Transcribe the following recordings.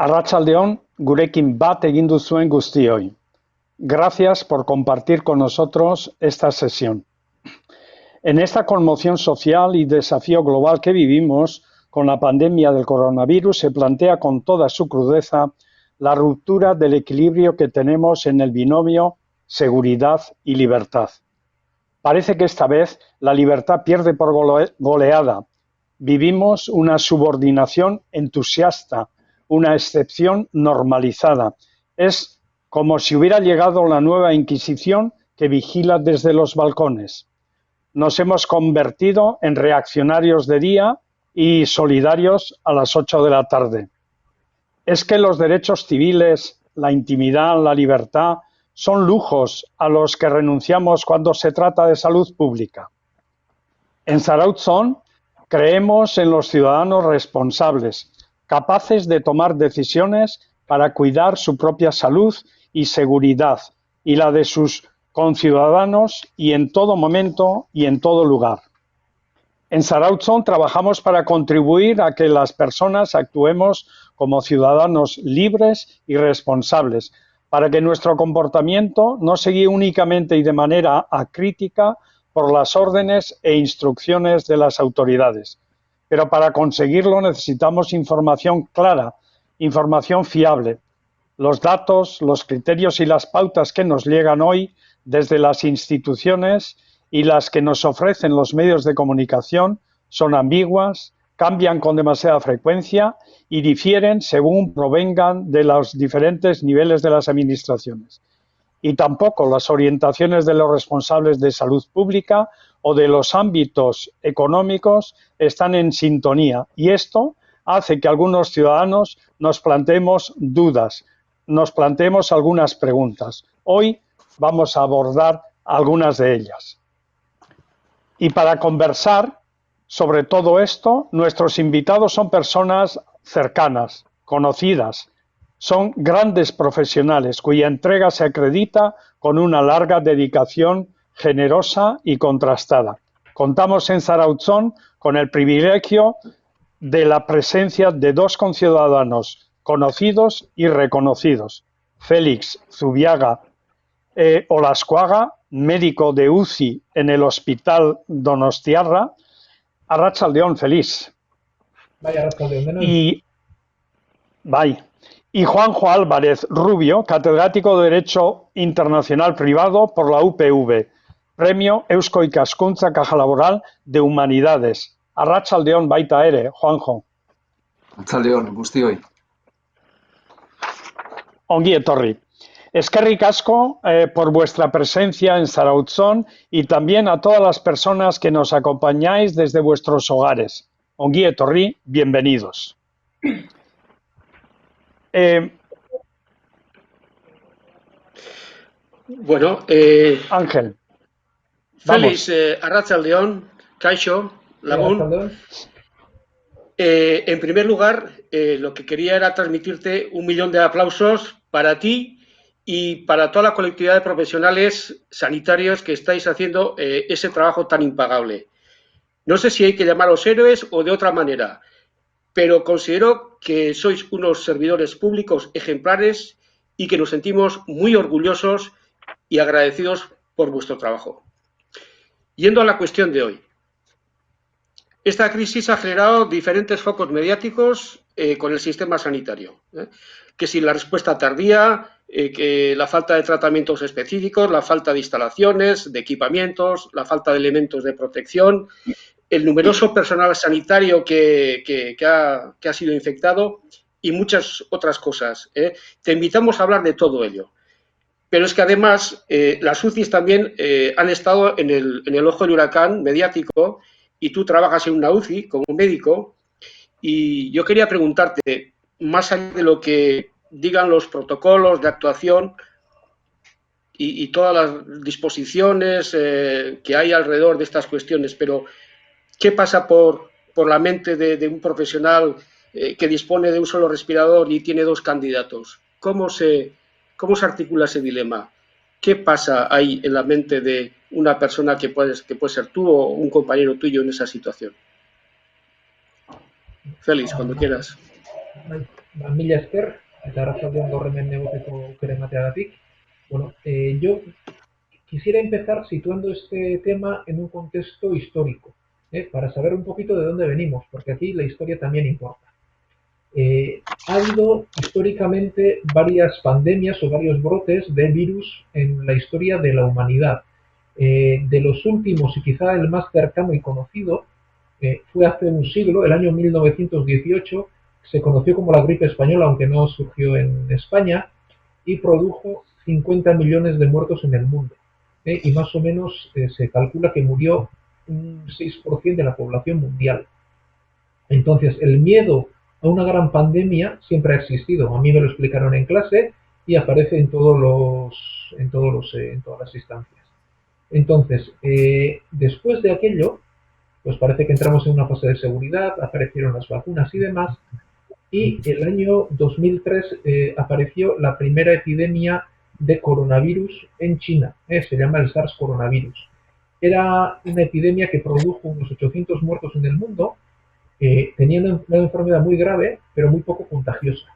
Arratsaldeon, gurekin bat egin duzuen guztioi. Gracias por compartir con nosotros esta sesión. En esta conmoción social y desafío global que vivimos con la pandemia del coronavirus se plantea con toda su crudeza la ruptura del equilibrio que tenemos en el binomio seguridad y libertad. Parece que esta vez la libertad pierde por goleada. Vivimos una subordinación entusiasta, una excepción normalizada. Es como si hubiera llegado la nueva Inquisición que vigila desde los balcones. Nos hemos convertido en reaccionarios de día y solidarios a las 8 de la tarde. Es que los derechos civiles, la intimidad, la libertad, son lujos a los que renunciamos cuando se trata de salud pública. En Zarautzon creemos en los ciudadanos responsables, capaces de tomar decisiones para cuidar su propia salud y seguridad y la de sus conciudadanos y en todo momento y en todo lugar. En Zarautzon trabajamos para contribuir a que las personas actuemos como ciudadanos libres y responsables, para que nuestro comportamiento no se guíe únicamente y de manera acrítica por las órdenes e instrucciones de las autoridades. Pero para conseguirlo necesitamos información clara, información fiable. Los datos, los criterios y las pautas que nos llegan hoy desde las instituciones y las que nos ofrecen los medios de comunicación son ambiguas, cambian con demasiada frecuencia y difieren según provengan de los diferentes niveles de las administraciones. Y tampoco las orientaciones de los responsables de salud pública o de los ámbitos económicos están en sintonía. Y esto hace que algunos ciudadanos nos planteemos dudas, nos planteemos algunas preguntas. Hoy vamos a abordar algunas de ellas. Y para conversar sobre todo esto, nuestros invitados son personas cercanas, conocidas. Son grandes profesionales cuya entrega se acredita con una larga dedicación generosa y contrastada. Contamos en Zarautzon con el privilegio de la presencia de dos conciudadanos conocidos y reconocidos. Félix Zubiaga Olascuaga, médico de UCI en el Hospital Donostiarra. Arratsaldeon, Félix. Vaya, Arratsaldeon. Y Juanjo Álvarez Rubio, catedrático de Derecho Internacional Privado por la UPV, Premio Eusko Ikaskuntza Caja Laboral de Humanidades. Arratsaldeon baita ere, Juanjo. Arratsaldeon, guztioi. Ongi etorri. Eskerrik asko por vuestra presencia en Zarautzon y también a todas las personas que nos acompañáis desde vuestros hogares. Ongi etorri, bienvenidos. Ángel. Félix, Arratsaldeon, Kaixo, Lagun. En primer lugar, lo que quería era transmitirte 1 millón de aplausos para ti y para toda la colectividad de profesionales sanitarios que estáis haciendo ese trabajo tan impagable. No sé si hay que llamaros héroes o de otra manera, pero considero que sois unos servidores públicos ejemplares y que nos sentimos muy orgullosos y agradecidos por vuestro trabajo. Yendo a la cuestión de hoy. Esta crisis ha generado diferentes focos mediáticos con el sistema sanitario, que si la respuesta tardía, que la falta de tratamientos específicos, la falta de instalaciones, de equipamientos, la falta de elementos de protección, el numeroso personal sanitario que ha sido infectado y muchas otras cosas. Te invitamos a hablar de todo ello. Pero es que además las UCIs también han estado en el ojo del huracán mediático y tú trabajas en una UCI como médico y yo quería preguntarte, más allá de lo que digan los protocolos de actuación y todas las disposiciones que hay alrededor de estas cuestiones, pero ¿qué pasa por la mente de un profesional que dispone de un solo respirador y tiene 2 candidatos? ¿Cómo se articula ese dilema? ¿Qué pasa ahí en la mente de una persona que puede ser tú o un compañero tuyo en esa situación? Félix, cuando quieras. Mila esker, eta arratsaldean gaur hemen egoteko aukera emateagatik. Bueno, yo quisiera empezar situando este tema en un contexto histórico, para saber un poquito de dónde venimos, porque aquí la historia también importa. Ha habido históricamente varias pandemias o varios brotes de virus en la historia de la humanidad. De los últimos y quizá el más cercano y conocido fue hace un siglo, el año 1918, se conoció como la gripe española, aunque no surgió en España, y produjo 50 millones de muertos en el mundo. Y más o menos se calcula que murió un 6% de la población mundial. Entonces, el miedo a una gran pandemia siempre ha existido. A mí me lo explicaron en clase y aparece en en todas las instancias. Entonces, después de aquello, pues parece que entramos en una fase de seguridad, aparecieron las vacunas y demás, y el año 2003 apareció la primera epidemia de coronavirus en China, se llama el SARS coronavirus. Era una epidemia que produjo unos 800 muertos en el mundo, tenía una enfermedad muy grave, pero muy poco contagiosa,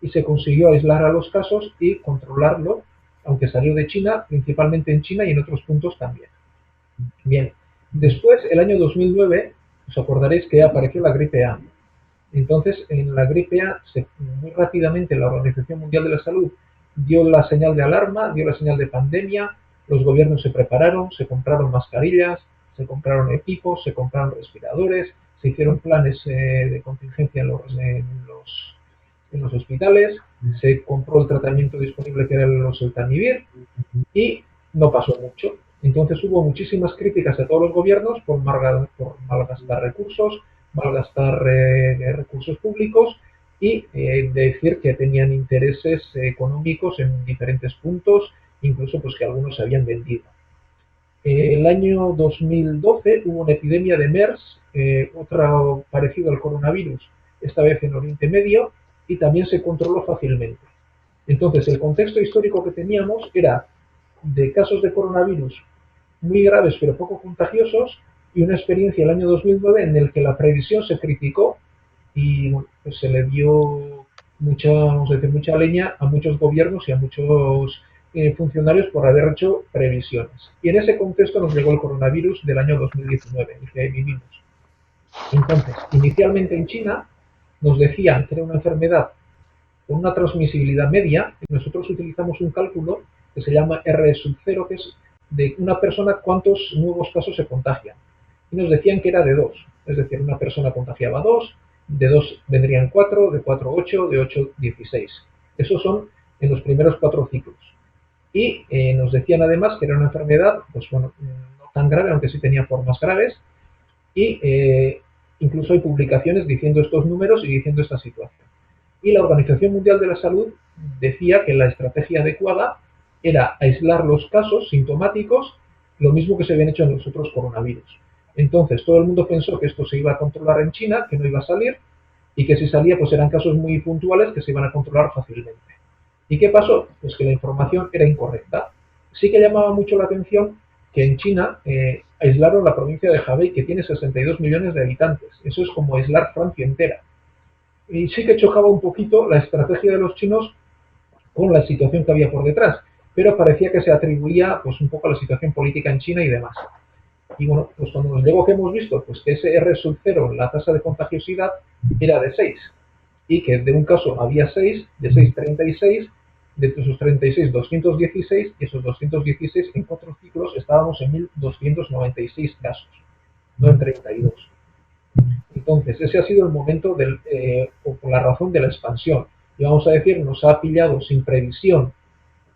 y se consiguió aislar a los casos y controlarlo, aunque salió de China, principalmente en China y en otros puntos también. Bien, después, el año 2009, os acordaréis que apareció la gripe A. Entonces, en la gripe A, muy rápidamente la Organización Mundial de la Salud dio la señal de alarma, dio la señal de pandemia, los gobiernos se prepararon, se compraron mascarillas, se compraron equipos, se compraron respiradores, se hicieron planes de contingencia en los hospitales, se compró el tratamiento disponible que era el oseltamivir y no pasó mucho. Entonces hubo muchísimas críticas a todos los gobiernos por malgastar recursos, malgastar recursos públicos y decir que tenían intereses económicos en diferentes puntos, incluso pues que algunos se habían vendido. El año 2012 hubo una epidemia de MERS, otro parecido al coronavirus, esta vez en Oriente Medio, y también se controló fácilmente. Entonces, el contexto histórico que teníamos era de casos de coronavirus muy graves pero poco contagiosos y una experiencia el año 2009 en el que la previsión se criticó y bueno, pues se le dio mucha leña a muchos gobiernos y a muchos funcionarios por haber hecho previsiones. Y en ese contexto nos llegó el coronavirus del año 2019, el que vivimos. Entonces, inicialmente en China nos decían que era una enfermedad con una transmisibilidad media, y nosotros utilizamos un cálculo que se llama R sub 0, que es de una persona cuántos nuevos casos se contagian. Y nos decían que era de 2, es decir, una persona contagiaba 2, de 2 vendrían 4, de 4 8, de 8 16. Esos son en los primeros 4 ciclos. Y nos decían además que era una enfermedad, pues bueno, no tan grave, aunque sí tenía formas graves, y incluso hay publicaciones diciendo estos números y diciendo esta situación. Y la Organización Mundial de la Salud decía que la estrategia adecuada era aislar los casos sintomáticos, lo mismo que se habían hecho en los otros coronavirus. Entonces todo el mundo pensó que esto se iba a controlar en China, que no iba a salir, y que si salía pues eran casos muy puntuales que se iban a controlar fácilmente. ¿Y qué pasó? Pues que la información era incorrecta. Sí que llamaba mucho la atención que en China aislaron la provincia de Hebei, que tiene 62 millones de habitantes. Eso es como aislar Francia entera. Y sí que chocaba un poquito la estrategia de los chinos con la situación que había por detrás, pero parecía que se atribuía pues un poco a la situación política en China y demás. Y bueno, pues cuando nos llegó que hemos visto pues que ese R sub 0, la tasa de contagiosidad, era de 6, y que de un caso había 6, de 6, 36, de esos 36, 216, y esos 216 en 4 ciclos estábamos en 1.296 casos, no en 32. Entonces, ese ha sido el momento o por la razón de la expansión. Y vamos a decir, nos ha pillado sin previsión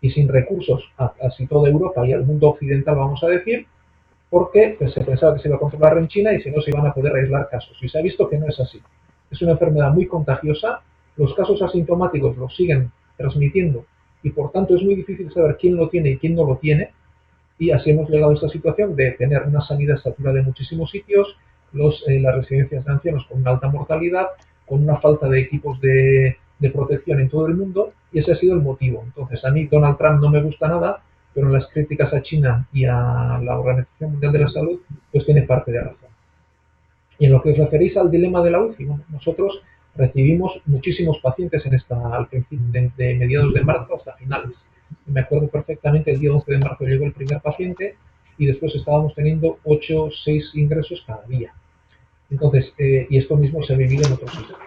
y sin recursos a casi toda Europa y al mundo occidental, vamos a decir, porque pues, se pensaba que se iba a controlar en China y si no se iban a poder aislar casos. Y se ha visto que no es así. Es una enfermedad muy contagiosa, los casos asintomáticos los siguen transmitiendo y por tanto es muy difícil saber quién lo tiene y quién no lo tiene. Y así hemos llegado a esta situación de tener una sanidad saturada en muchísimos sitios, las residencias de ancianos con una alta mortalidad, con una falta de equipos de protección en todo el mundo, y ese ha sido el motivo. Entonces, a mí Donald Trump no me gusta nada, pero en las críticas a China y a la Organización Mundial de la Salud, pues tiene parte de razón. Y en lo que os referís al dilema de la UCI, bueno, nosotros recibimos muchísimos pacientes al principio, de mediados de marzo hasta finales. Me acuerdo perfectamente, el día 11 de marzo llegó el primer paciente y después estábamos teniendo 8 o 6 ingresos cada día. Entonces, y esto mismo se ha vivido en otros sitios.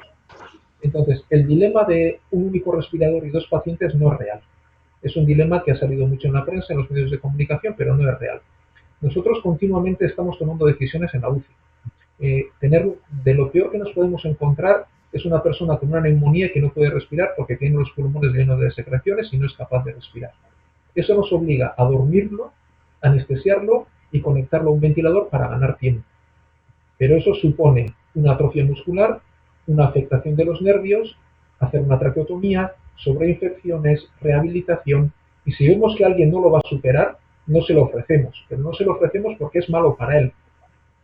Entonces, el dilema de un único respirador y 2 pacientes no es real. Es un dilema que ha salido mucho en la prensa, en los medios de comunicación, pero no es real. Nosotros continuamente estamos tomando decisiones en la UCI. De lo peor que nos podemos encontrar es una persona con una neumonía que no puede respirar porque tiene los pulmones llenos de secreciones y no es capaz de respirar. Eso nos obliga a dormirlo, anestesiarlo y conectarlo a un ventilador para ganar tiempo. Pero eso supone una atrofia muscular, una afectación de los nervios, hacer una traqueotomía, sobreinfecciones, rehabilitación, y si vemos que alguien no lo va a superar, no se lo ofrecemos, pero no se lo ofrecemos porque es malo para él,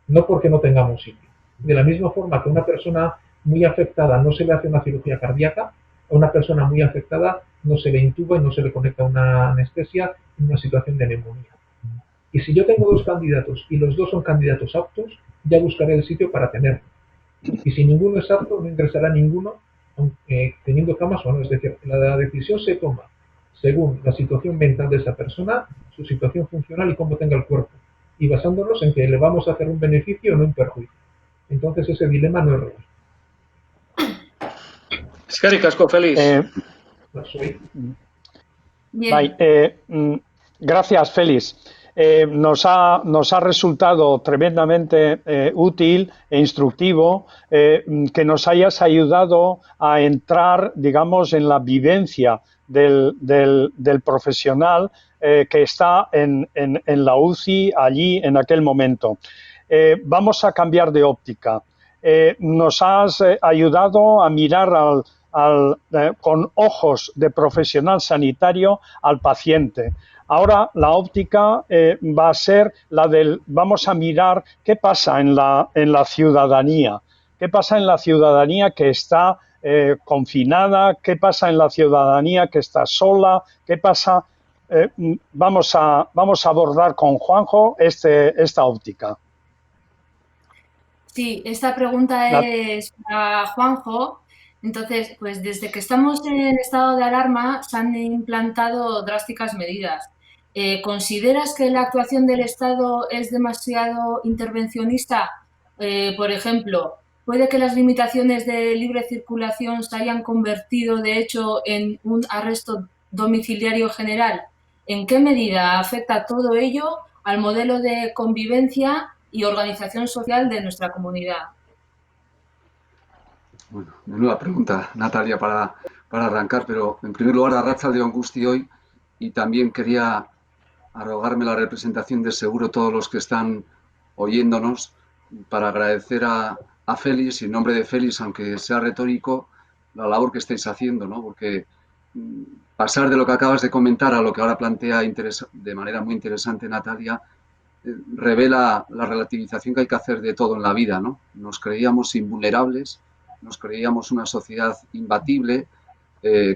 no porque no tengamos sitio. De la misma forma que a una persona muy afectada no se le hace una cirugía cardíaca, a una persona muy afectada no se le intuba y no se le conecta una anestesia en una situación de neumonía. Y si yo tengo 2 candidatos y los 2 son candidatos aptos, ya buscaré el sitio para tenerlo. Y si ninguno es apto, no ingresará ninguno teniendo camas o no. Es decir, la decisión se toma según la situación mental de esa persona, su situación funcional y cómo tenga el cuerpo. Y basándonos en que le vamos a hacer un beneficio o no un perjuicio. Entonces ese dilema no es real. Eskerrik asko, Félix. Gracias, Félix. Nos ha resultado tremendamente útil e instructivo que nos hayas ayudado a entrar, digamos, en la vivencia del profesional que está en la UCI allí en aquel momento. Vamos a cambiar de óptica. Nos has ayudado a mirar con ojos de profesional sanitario al paciente. Ahora la óptica va a ser la del, vamos a mirar qué pasa en la ciudadanía, qué pasa en la ciudadanía que está confinada, qué pasa en la ciudadanía que está sola, qué pasa. Vamos a abordar con Juanjo esta óptica. Sí, esta pregunta es para Juanjo. Entonces, pues desde que estamos en estado de alarma se han implantado drásticas medidas. ¿Consideras que la actuación del Estado es demasiado intervencionista? Por ejemplo, ¿puede que las limitaciones de libre circulación se hayan convertido, de hecho, en un arresto domiciliario general? ¿En qué medida afecta todo ello al modelo de convivencia y organización social de nuestra comunidad? Bueno, menuda pregunta, Natalia, para arrancar, pero en primer lugar, arratsalde on guztioi, y también quería arrogarme la representación de seguro todos los que están oyéndonos para agradecer a Félix, y en nombre de Félix, aunque sea retórico, la labor que estáis haciendo, ¿no? Porque pasar de lo que acabas de comentar a lo que ahora plantea de manera muy interesante Natalia, revela la relativización que hay que hacer de todo en la vida, ¿no? Nos creíamos invulnerables, nos creíamos una sociedad imbatible,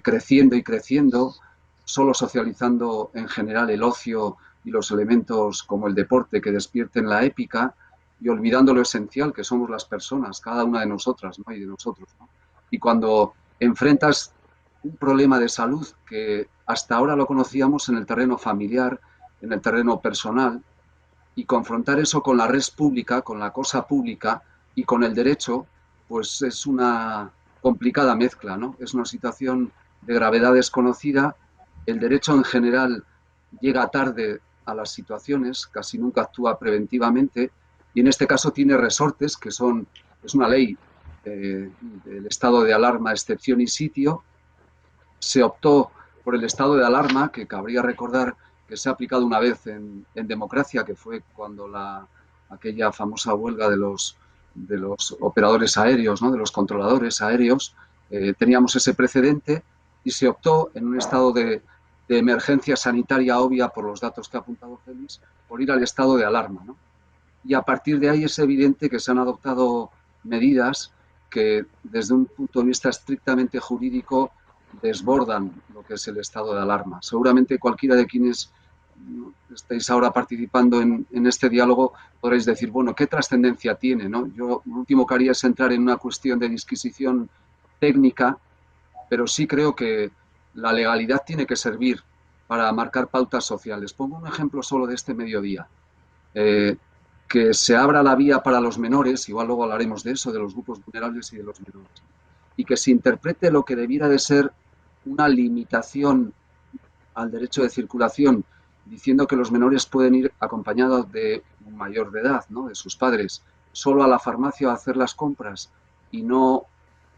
creciendo y creciendo, solo socializando en general el ocio y los elementos como el deporte que despierten la épica y olvidando lo esencial que somos las personas, cada una de nosotras, ¿no? Y de nosotros, ¿no? Y cuando enfrentas un problema de salud que hasta ahora lo conocíamos en el terreno familiar, en el terreno personal, y confrontar eso con la res pública, con la cosa pública y con el derecho, pues es una complicada mezcla, ¿no? Es una situación de gravedad desconocida. El derecho en general llega tarde a las situaciones, casi nunca actúa preventivamente, y en este caso tiene resortes que es una ley del estado de alarma, excepción y sitio. Se optó por el estado de alarma, que cabría recordar que se ha aplicado una vez en democracia, que fue cuando aquella famosa huelga de los operadores aéreos, ¿no? De los controladores aéreos, teníamos ese precedente y se optó en un estado de emergencia sanitaria obvia, por los datos que ha apuntado Félix, por ir al estado de alarma, ¿no? Y a partir de ahí es evidente que se han adoptado medidas que desde un punto de vista estrictamente jurídico desbordan lo que es el estado de alarma. Seguramente cualquiera de quienes estáis ahora participando en este diálogo podréis decir, bueno, ¿qué trascendencia tiene, ¿no? Yo lo último que haría es entrar en una cuestión de disquisición técnica, pero sí creo que la legalidad tiene que servir para marcar pautas sociales. Pongo un ejemplo solo de este mediodía. Que se abra la vía para los menores, igual luego hablaremos de eso, de los grupos vulnerables y de los menores, y que se interprete lo que debiera de ser una limitación al derecho de circulación, diciendo que los menores pueden ir acompañados de un mayor de edad, ¿no?, de sus padres, solo a la farmacia a hacer las compras y no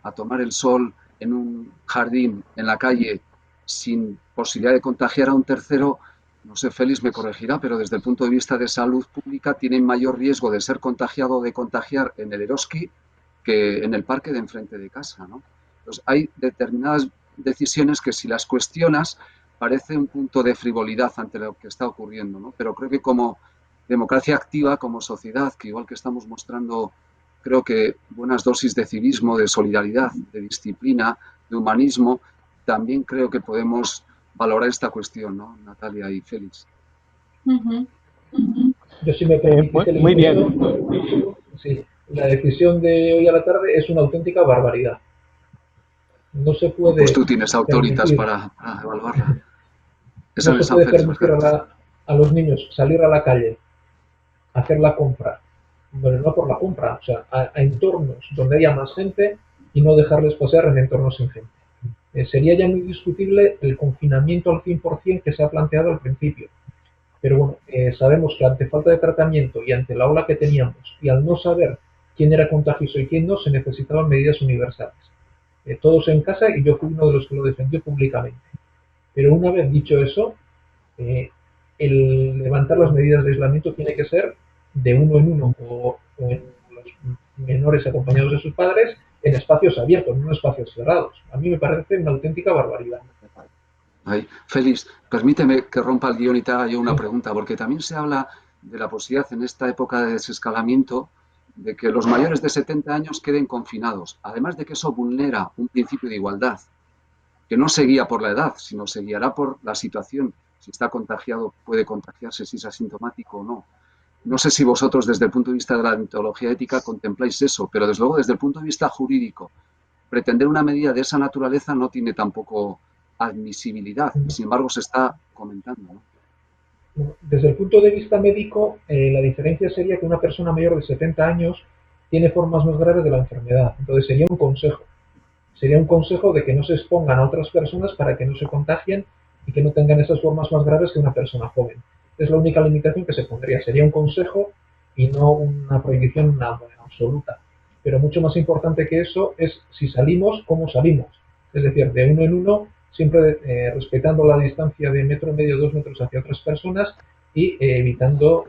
a tomar el sol en un jardín, en la calle, sin posibilidad de contagiar a un tercero. No sé, Félix me corregirá, pero desde el punto de vista de salud pública tienen mayor riesgo de ser contagiado o de contagiar en el Eroski que en el parque de enfrente de casa, ¿no? Entonces, hay determinadas decisiones que si las cuestionas parece un punto de frivolidad ante lo que está ocurriendo, ¿no? Pero creo que como democracia activa, como sociedad, que igual que estamos mostrando, creo que buenas dosis de civismo, de solidaridad, de disciplina, de humanismo, también creo que podemos valorar esta cuestión, ¿no, Natalia y Félix? Yo, si me permite, muy bien. Sí, la decisión de hoy a la tarde es una auténtica barbaridad. No se puede pues tú tienes autoritas permitir, para evaluarla. no se puede permitir a los niños salir a la calle, hacer la compra, bueno, no por la compra, o sea, a entornos donde haya más gente y no dejarles pasear en entornos sin gente. Sería ya muy discutible el confinamiento al 100% que se ha planteado al principio. Pero bueno, sabemos que ante falta de tratamiento y ante la ola que teníamos y al no saber quién era contagioso y quién no, se necesitaban medidas universales. Todos en casa, y yo fui uno de los que lo defendió públicamente. Pero una vez dicho eso, el levantar las medidas de aislamiento tiene que ser de uno en uno o en los menores acompañados de sus padres en espacios abiertos, no en espacios cerrados. A mí me parece una auténtica barbaridad. Ay, Félix, permíteme que rompa el guión y te haga yo una pregunta, porque también se habla de la posibilidad en esta época de desescalamiento de que los mayores de 70 años queden confinados, además de que eso vulnera un principio de igualdad, que no se guía por la edad, sino se guiará por la situación. Si está contagiado, puede contagiarse, si es asintomático o no. No sé si vosotros, desde el punto de vista de la deontología ética, contempláis eso, pero desde luego, desde el punto de vista jurídico, pretender una medida de esa naturaleza no tiene tampoco admisibilidad, y sin embargo se está comentando, ¿no? Desde el punto de vista médico, la diferencia sería que una persona mayor de 70 años tiene formas más graves de la enfermedad. Entonces sería un consejo de que no se expongan a otras personas para que no se contagien y que no tengan esas formas más graves que una persona joven. Es la única limitación que se pondría. Sería un consejo y no una prohibición absoluta. Pero mucho más importante que eso es si salimos, cómo salimos. Es decir, de uno en uno, siempre respetando la distancia de 1,5 metros, 2 metros hacia otras personas y evitando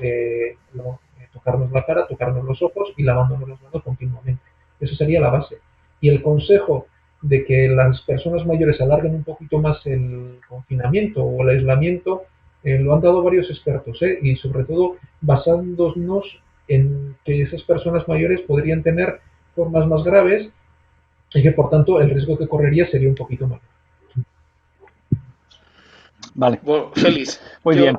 tocarnos la cara, tocarnos los ojos y lavándonos las manos continuamente. Eso sería la base. Y el consejo de que las personas mayores alarguen un poquito más el confinamiento o el aislamiento, lo han dado varios expertos, y sobre todo basándonos en que esas personas mayores podrían tener formas más graves y que por tanto el riesgo que correría sería un poquito mayor. Vale. Bueno, Félix, muy bien.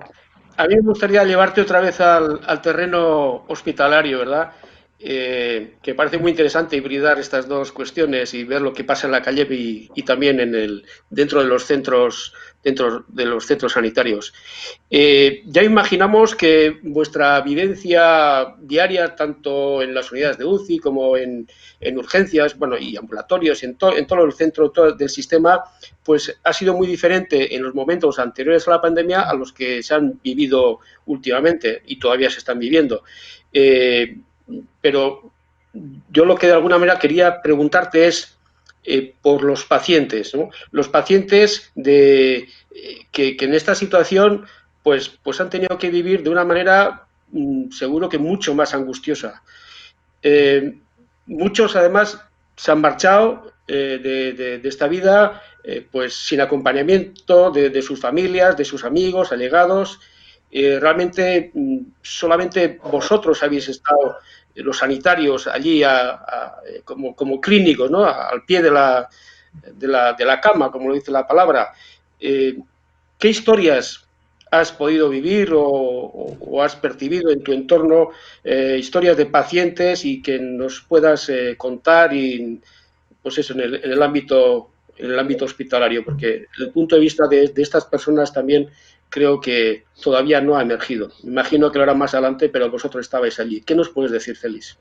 A mí me gustaría llevarte otra vez al terreno hospitalario, ¿verdad? Que parece muy interesante hibridar estas dos cuestiones y ver lo que pasa en la calle y también dentro de los centros sanitarios. Ya imaginamos que vuestra vivencia diaria, tanto en las unidades de UCI como en urgencias, bueno, y ambulatorios, en todo el centro del sistema, pues ha sido muy diferente en los momentos anteriores a la pandemia a los que se han vivido últimamente y todavía se están viviendo. Pero yo lo que de alguna manera quería preguntarte es por los pacientes, ¿no? Los pacientes que en esta situación pues han tenido que vivir de una manera seguro que mucho más angustiosa. Muchos además se han marchado de esta vida pues sin acompañamiento de sus familias, de sus amigos, allegados. Realmente solamente vosotros habéis estado, los sanitarios, allí como clínicos, ¿no? Al pie de la cama, como lo dice la palabra. ¿Qué historias has podido vivir o has percibido en tu entorno, historias de pacientes y que nos puedas contar y pues eso, en el ámbito hospitalario, porque el punto de vista de estas personas también creo que todavía no ha emergido. Me imagino que lo hará más adelante, pero vosotros estabais allí. ¿Qué nos puedes decir, Félix?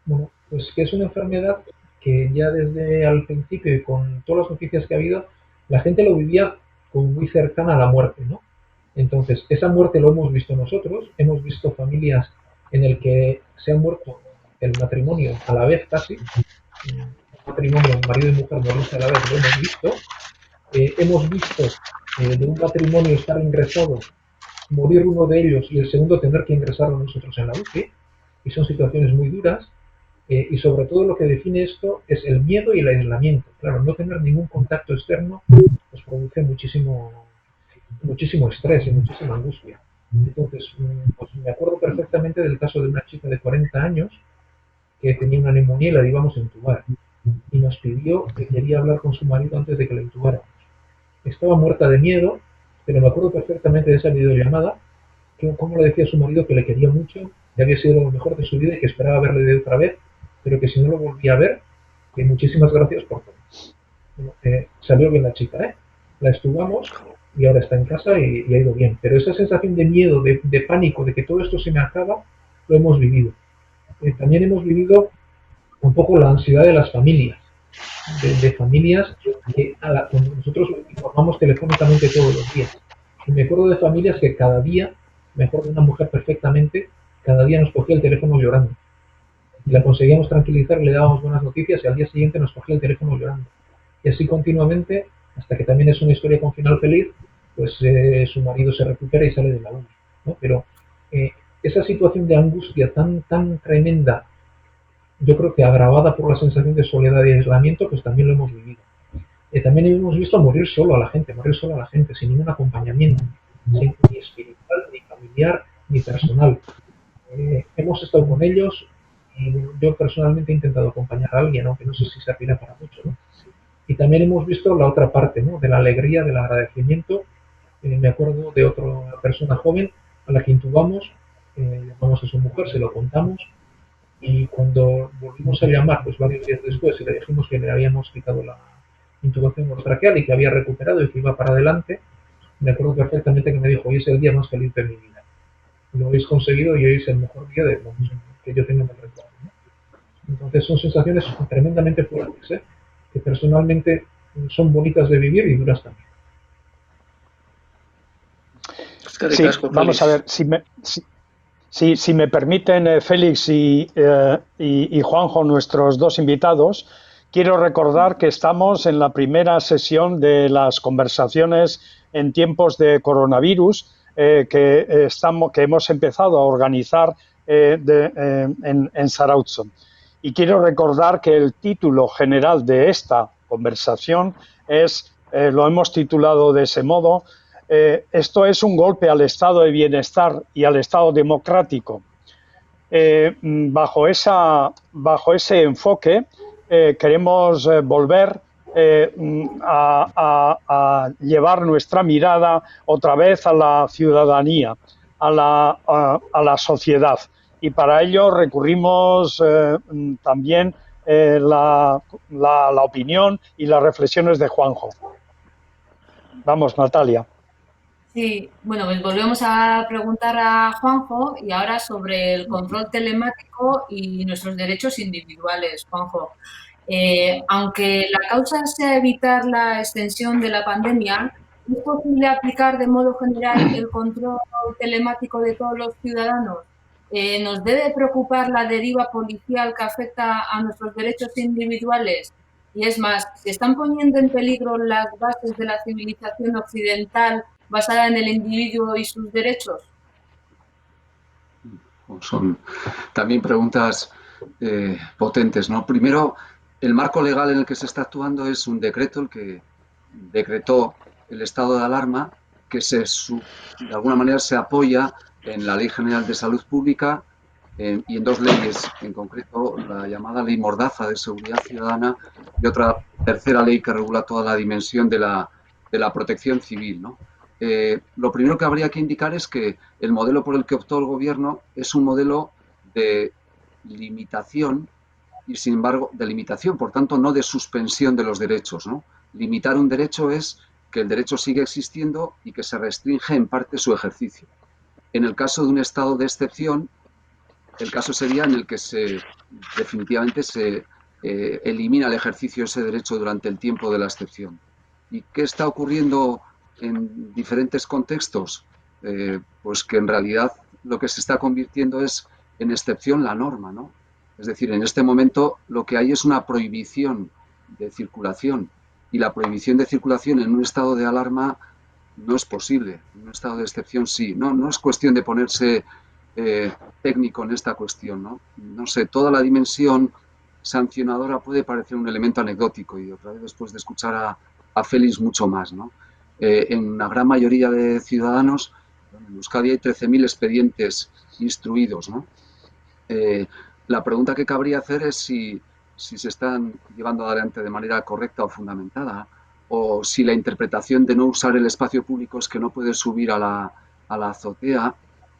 Bueno, pues que es una enfermedad que ya desde al principio y con todas las noticias que ha habido, la gente lo vivía como muy cercana a la muerte, ¿no? Entonces, esa muerte lo hemos visto nosotros, hemos visto familias en el que se han muerto el matrimonio a la vez casi, un matrimonio, marido y mujer morirse a la vez, lo hemos visto. Hemos visto de un matrimonio estar ingresado, morir uno de ellos y el segundo tener que ingresar nosotros en la UCI, y son situaciones muy duras. Y sobre todo lo que define esto es el miedo y el aislamiento. Claro, no tener ningún contacto externo nos produce muchísimo estrés y muchísima angustia. Entonces, pues me acuerdo perfectamente del caso de una chica de 40 años que tenía una neumonía y la íbamos a intubar. Y nos pidió que quería hablar con su marido antes de que la intubáramos. Estaba muerta de miedo, pero me acuerdo perfectamente de esa videollamada, que como le decía a su marido que le quería mucho, que había sido lo mejor de su vida y que esperaba verle de otra vez, pero que si no lo volvía a ver, que muchísimas gracias por todo. Bueno, salió bien la chica, la estuvamos y ahora está en casa y ha ido bien. Pero esa sensación de miedo, de pánico, de que todo esto se me acaba, lo hemos vivido. También hemos vivido un poco la ansiedad de las familias, de familias que nosotros informamos telefónicamente todos los días. Y me acuerdo de familias que cada día, me acuerdo de una mujer perfectamente, cada día nos cogía el teléfono llorando. Y la conseguíamos tranquilizar, le dábamos buenas noticias y al día siguiente nos cogía el teléfono llorando. Y así continuamente, hasta que también es una historia con final feliz, pues su marido se recupera y sale de la UCI, ¿no? Pero esa situación de angustia tan tremenda, yo creo que agravada por la sensación de soledad y aislamiento, pues también lo hemos vivido. También hemos visto morir sola a la gente, sin ningún acompañamiento, ni espiritual, ni familiar, ni personal. Hemos estado con ellos y yo personalmente he intentado acompañar a alguien, aunque no sé si servirá para mucho, ¿no? Y también hemos visto la otra parte, ¿no? De la alegría, del agradecimiento. Me acuerdo de otra persona joven a la que intubamos, llamamos a su mujer, se lo contamos, y cuando volvimos a llamar, pues varios días después, y le dijimos que le habíamos quitado la intubación orotraqueal y que había recuperado y que iba para adelante, me acuerdo perfectamente que me dijo: hoy es el día más feliz de mi vida. Lo habéis conseguido y hoy es el mejor día que yo tengo en el recuerdo, ¿no? Entonces son sensaciones tremendamente fuertes, que personalmente son bonitas de vivir y duras también. Sí, vamos a ver, si me permiten, Félix y Juanjo, nuestros dos invitados, quiero recordar que estamos en la primera sesión de las conversaciones en tiempos de coronavirus que hemos empezado a organizar en Zarautz. Y quiero recordar que el título general de esta conversación lo hemos titulado de ese modo: esto es un golpe al estado de bienestar y al estado democrático. Bajo ese enfoque queremos volver a llevar nuestra mirada otra vez a la ciudadanía, a la sociedad. Y para ello recurrimos también la opinión y las reflexiones de Juanjo. Vamos, Natalia. Sí, bueno, pues volvemos a preguntar a Juanjo y ahora sobre el control telemático y nuestros derechos individuales, Juanjo. Aunque la causa sea evitar la extensión de la pandemia, ¿es posible aplicar de modo general el control telemático de todos los ciudadanos? ¿Nos debe preocupar la deriva policial que afecta a nuestros derechos individuales? Y es más, ¿se están poniendo en peligro las bases de la civilización occidental basada en el individuo y sus derechos? Son también preguntas potentes, ¿no? Primero, el marco legal en el que se está actuando es un decreto, el que decretó el estado de alarma, que de alguna manera se apoya en la Ley General de Salud Pública y en dos leyes, en concreto la llamada Ley Mordaza de Seguridad Ciudadana y otra tercera ley que regula toda la dimensión de la protección civil, ¿no? Lo primero que habría que indicar es que el modelo por el que optó el Gobierno es un modelo de limitación y, sin embargo, de limitación, por tanto, no de suspensión de los derechos, ¿no? Limitar un derecho es que el derecho sigue existiendo y que se restringe en parte su ejercicio. En el caso de un estado de excepción, el caso sería en el que definitivamente se elimina el ejercicio de ese derecho durante el tiempo de la excepción. ¿Y qué está ocurriendo en diferentes contextos? Pues que en realidad lo que se está convirtiendo es en excepción la norma, ¿no? Es decir, en este momento lo que hay es una prohibición de circulación, y la prohibición de circulación en un estado de alarma no es posible, en un estado de excepción sí. No es cuestión de ponerse técnico en esta cuestión, ¿no? No sé, toda la dimensión sancionadora puede parecer un elemento anecdótico, y otra vez después de escuchar a Félix mucho más, ¿no? En una gran mayoría de ciudadanos, en Euskadi hay 13.000 expedientes instruidos, ¿no? La pregunta que cabría hacer es si se están llevando adelante de manera correcta o fundamentada, o si la interpretación de no usar el espacio público es que no puedes subir a la azotea,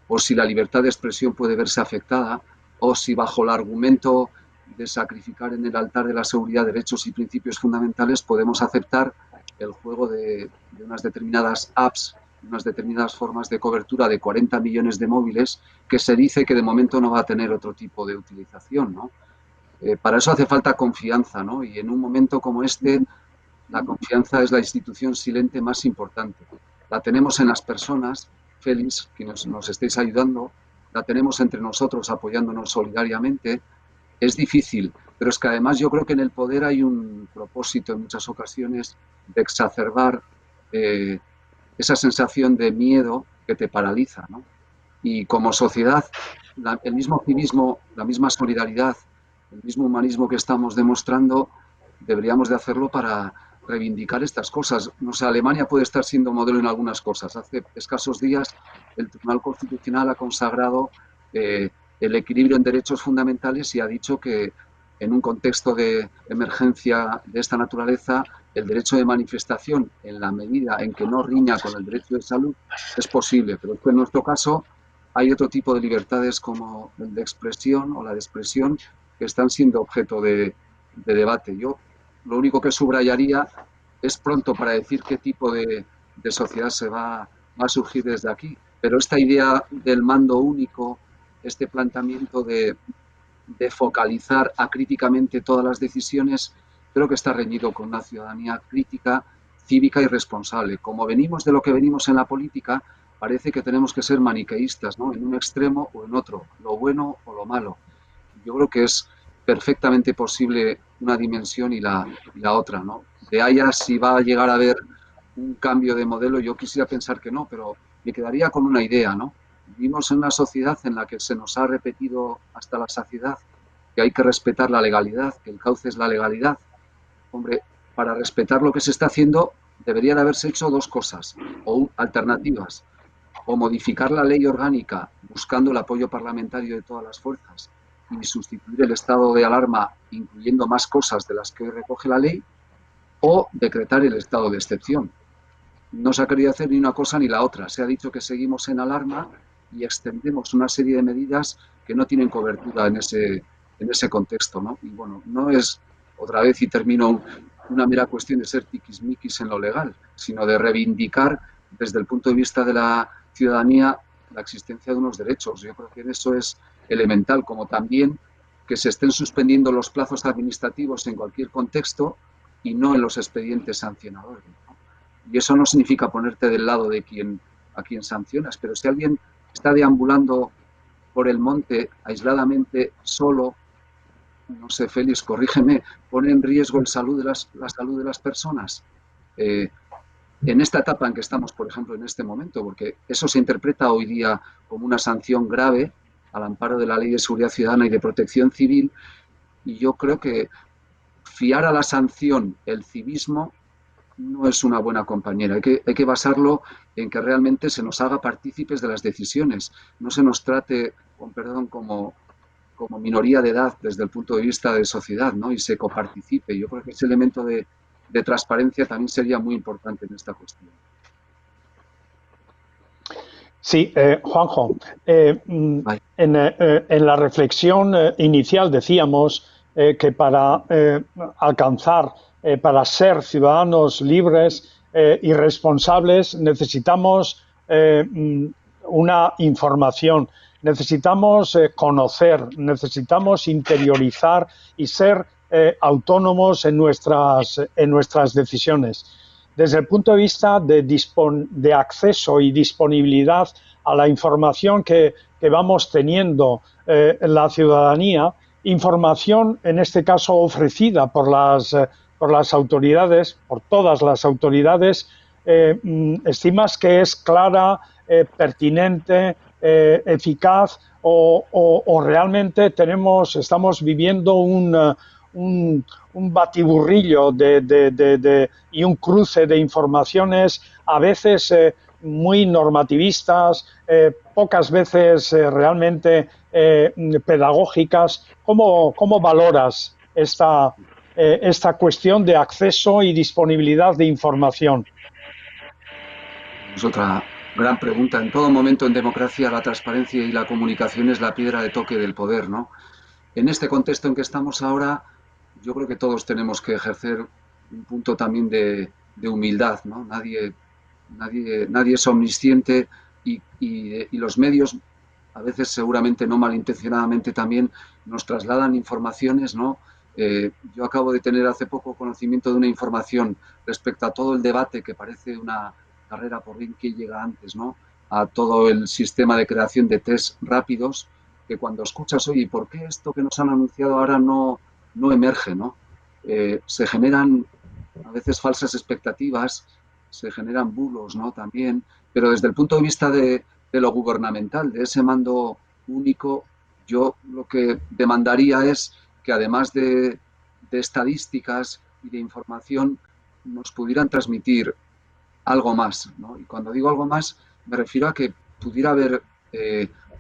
o si la libertad de expresión puede verse afectada, o si bajo el argumento de sacrificar en el altar de la seguridad derechos y principios fundamentales podemos aceptar el juego de unas determinadas apps, unas determinadas formas de cobertura de 40 millones de móviles, que se dice que de momento no va a tener otro tipo de utilización, ¿no? Para eso hace falta confianza, ¿no? Y en un momento como este, la confianza es la institución silente más importante. La tenemos en las personas, Félix, que nos estéis ayudando, la tenemos entre nosotros apoyándonos solidariamente. Es difícil, pero es que además yo creo que en el poder hay un propósito en muchas ocasiones de exacerbar esa sensación de miedo que te paraliza, ¿no? Y como sociedad, el mismo civismo, la misma solidaridad, el mismo humanismo que estamos demostrando, deberíamos de hacerlo para reivindicar estas cosas. No sé, Alemania puede estar siendo modelo en algunas cosas. Hace escasos días el Tribunal Constitucional ha consagrado el equilibrio en derechos fundamentales y ha dicho que en un contexto de emergencia de esta naturaleza, el derecho de manifestación, en la medida en que no riña con el derecho de salud, es posible. Pero en nuestro caso hay otro tipo de libertades como el de expresión o la de expresión que están siendo objeto de debate. Yo lo único que subrayaría es pronto para decir qué tipo de sociedad va a surgir desde aquí. Pero esta idea del mando único, este planteamiento de focalizar acríticamente todas las decisiones, creo que está reñido con una ciudadanía crítica, cívica y responsable. Como venimos de lo que venimos en la política, parece que tenemos que ser maniqueístas, ¿no? En un extremo o en otro, lo bueno o lo malo. Yo creo que es perfectamente posible una dimensión y la otra, ¿no? De allá si va a llegar a haber un cambio de modelo, yo quisiera pensar que no, pero me quedaría con una idea, ¿no? Vivimos en una sociedad en la que se nos ha repetido hasta la saciedad que hay que respetar la legalidad, que el cauce es la legalidad. Hombre, para respetar lo que se está haciendo deberían haberse hecho dos cosas, o alternativas, o modificar la ley orgánica buscando el apoyo parlamentario de todas las fuerzas y sustituir el estado de alarma incluyendo más cosas de las que hoy recoge la ley, o decretar el estado de excepción. No se ha querido hacer ni una cosa ni la otra. Se ha dicho que seguimos en alarma y extendemos una serie de medidas que no tienen cobertura en ese contexto, ¿no? Y bueno, no es, otra vez, y termino, una mera cuestión de ser tiquismiquis en lo legal, sino de reivindicar desde el punto de vista de la ciudadanía la existencia de unos derechos. Yo creo que eso es elemental, como también que se estén suspendiendo los plazos administrativos en cualquier contexto y no en los expedientes sancionadores, ¿no? Y eso no significa ponerte del lado de a quien sancionas, pero si alguien está deambulando por el monte aisladamente, solo, no sé, Félix, corrígeme, pone en riesgo la salud de las personas. En esta etapa en que estamos, por ejemplo, en este momento, porque eso se interpreta hoy día como una sanción grave al amparo de la Ley de Seguridad Ciudadana y de Protección Civil, y yo creo que fiar a la sanción el civismo no es una buena compañera. Hay que basarlo en que realmente se nos haga partícipes de las decisiones, no se nos trate, con perdón, como minoría de edad desde el punto de vista de sociedad, ¿no? Y se coparticipe. Yo creo que ese elemento de transparencia también sería muy importante en esta cuestión. Sí, Juanjo, en la reflexión inicial decíamos que para alcanzar, para ser ciudadanos libres y responsables necesitamos una información, necesitamos conocer, necesitamos interiorizar y ser autónomos en nuestras decisiones. Desde el punto de vista de acceso y disponibilidad a la información que vamos teniendo la ciudadanía, información en este caso ofrecida por las autoridades, por todas las autoridades, ¿estimas que es clara, pertinente, eficaz o realmente estamos viviendo un batiburrillo y un cruce de informaciones a veces muy normativistas, pocas veces realmente pedagógicas? ¿Cómo valoras esta cuestión de acceso y disponibilidad de información? Es otra gran pregunta. En todo momento en democracia la transparencia y la comunicación es la piedra de toque del poder, ¿no? En este contexto en que estamos ahora, yo creo que todos tenemos que ejercer un punto también de humildad, ¿no? Nadie es omnisciente y los medios, a veces seguramente no malintencionadamente también, nos trasladan informaciones, ¿no? Yo acabo de tener hace poco conocimiento de una información respecto a todo el debate que parece una carrera por quién llega antes, ¿no? A todo el sistema de creación de test rápidos, que cuando escuchas, oye, ¿por qué esto que nos han anunciado ahora no emerge, ¿no? Se generan a veces falsas expectativas, se generan bulos, ¿no? También, pero desde el punto de vista de lo gubernamental, de ese mando único, yo lo que demandaría es que además de estadísticas y de información, nos pudieran transmitir algo más, ¿no? Y cuando digo algo más, me refiero a que pudiera haber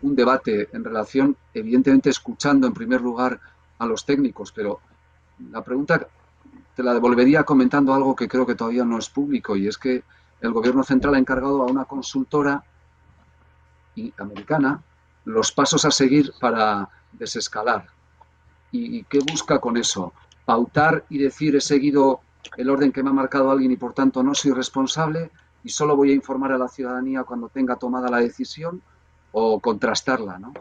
un debate en relación, evidentemente escuchando en primer lugar a los técnicos, pero la pregunta te la devolvería comentando algo que creo que todavía no es público, y es que el gobierno central ha encargado a una consultora americana los pasos a seguir para desescalar. ¿Y qué busca con eso? Pautar y decir, he seguido el orden que me ha marcado alguien y por tanto no soy responsable y solo voy a informar a la ciudadanía cuando tenga tomada la decisión, o contrastarla, ¿no?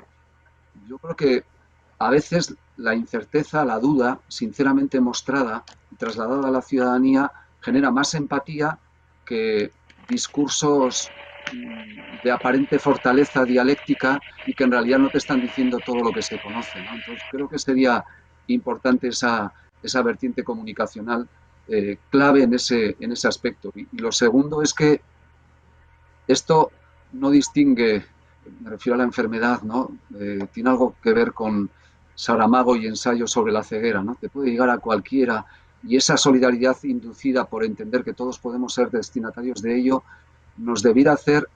Yo creo que a veces la incerteza, la duda, sinceramente mostrada y trasladada a la ciudadanía, genera más empatía que discursos de aparente fortaleza dialéctica y que en realidad no te están diciendo todo lo que se conoce, ¿no? Entonces creo que sería importante esa vertiente comunicacional clave en ese aspecto. Y lo segundo es que esto no distingue, me refiero a la enfermedad, ¿no? Tiene algo que ver con Saramago y ensayo sobre la ceguera, ¿no? Te puede llegar a cualquiera, y esa solidaridad inducida por entender que todos podemos ser destinatarios de ello nos debiera hacer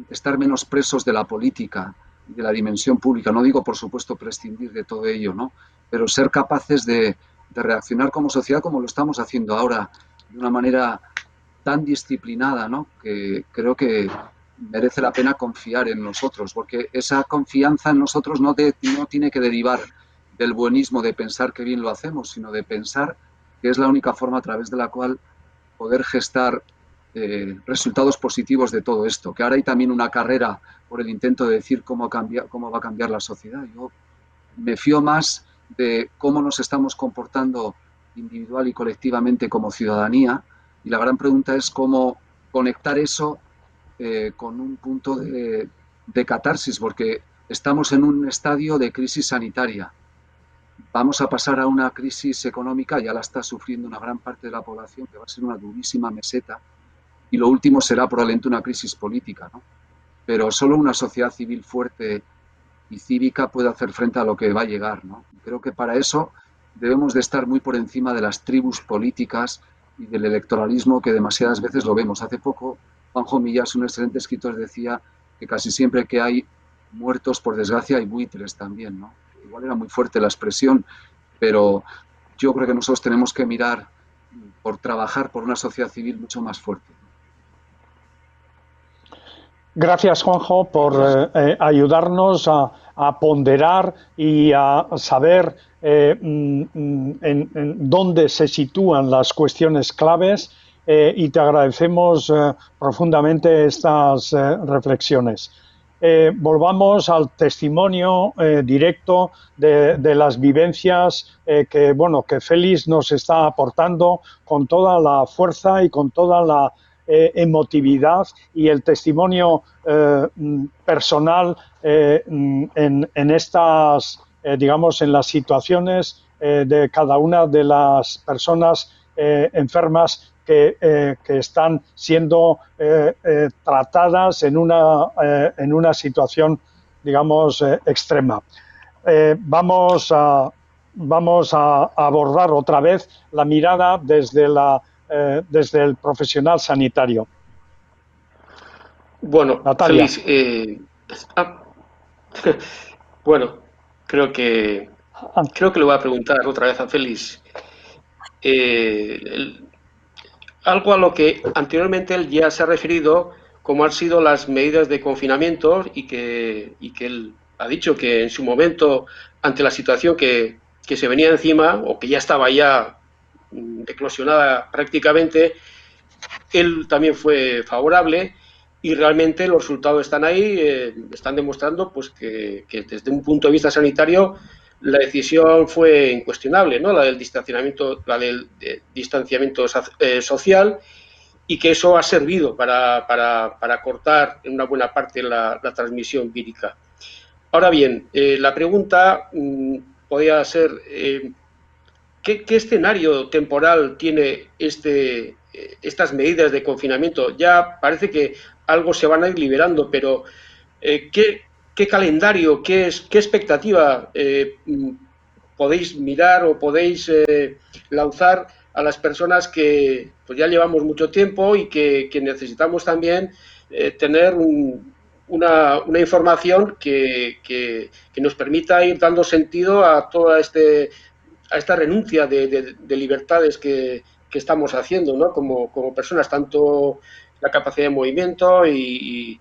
estar menos presos de la política y de la dimensión pública. No digo, por supuesto, prescindir de todo ello, ¿no? Pero ser capaces de reaccionar como sociedad como lo estamos haciendo ahora, de una manera tan disciplinada, ¿no? Que creo que merece la pena confiar en nosotros, porque esa confianza en nosotros no tiene que derivar del buenismo de pensar que bien lo hacemos, sino de pensar que es la única forma a través de la cual poder gestar resultados positivos de todo esto. Que ahora hay también una carrera por el intento de decir cómo va a cambiar la sociedad. Yo me fío más de cómo nos estamos comportando individual y colectivamente como ciudadanía, y la gran pregunta es cómo conectar eso con un punto de catarsis, porque estamos en un estadio de crisis sanitaria. Vamos a pasar a una crisis económica, ya la está sufriendo una gran parte de la población, que va a ser una durísima meseta, y lo último será probablemente una crisis política, ¿no? Pero solo una sociedad civil fuerte y cívica puede hacer frente a lo que va a llegar, ¿no? Creo que para eso debemos de estar muy por encima de las tribus políticas y del electoralismo que demasiadas veces lo vemos. Hace poco, Juanjo Millás, un excelente escritor, decía que casi siempre que hay muertos, por desgracia, hay buitres también, ¿no? Igual era muy fuerte la expresión, pero yo creo que nosotros tenemos que mirar por trabajar por una sociedad civil mucho más fuerte. Gracias, Juanjo, por ayudarnos a ponderar y a saber en dónde se sitúan las cuestiones claves y te agradecemos profundamente estas reflexiones. Volvamos al testimonio directo de las vivencias que Félix nos está aportando con toda la fuerza y con toda la emotividad y el testimonio personal en estas, digamos, en las situaciones de cada una de las personas enfermas que están siendo tratadas en una situación, digamos, extrema. Vamos a abordar otra vez la mirada desde el profesional sanitario. Bueno, Natalia. Félix, bueno, creo que le voy a preguntar otra vez a Félix algo a lo que anteriormente él ya se ha referido, como han sido las medidas de confinamiento y que él ha dicho que en su momento, ante la situación que se venía encima o que ya estaba ya eclosionada prácticamente, él también fue favorable y realmente los resultados están ahí, están demostrando pues que desde un punto de vista sanitario la decisión fue incuestionable, ¿no? La del distanciamiento social, y que eso ha servido para cortar en una buena parte la transmisión vírica. Ahora bien, la pregunta podría ser ¿qué escenario temporal tiene estas medidas de confinamiento? Ya parece que algo se van a ir liberando, pero ¿qué calendario, qué expectativa podéis mirar o podéis lanzar a las personas que pues ya llevamos mucho tiempo y que necesitamos también tener una información que nos permita ir dando sentido a toda esta renuncia de libertades que estamos haciendo, ¿no? Como personas, tanto la capacidad de movimiento y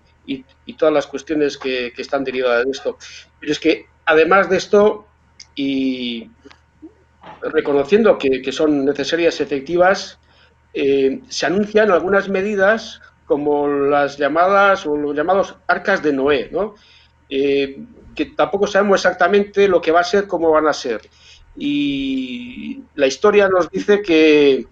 todas las cuestiones que están derivadas de esto. Pero es que, además de esto, y reconociendo que son necesarias y efectivas, se anuncian algunas medidas como las llamadas o los llamados arcas de Noé, ¿no? Que tampoco sabemos exactamente lo que va a ser, cómo van a ser. Y la historia nos dice que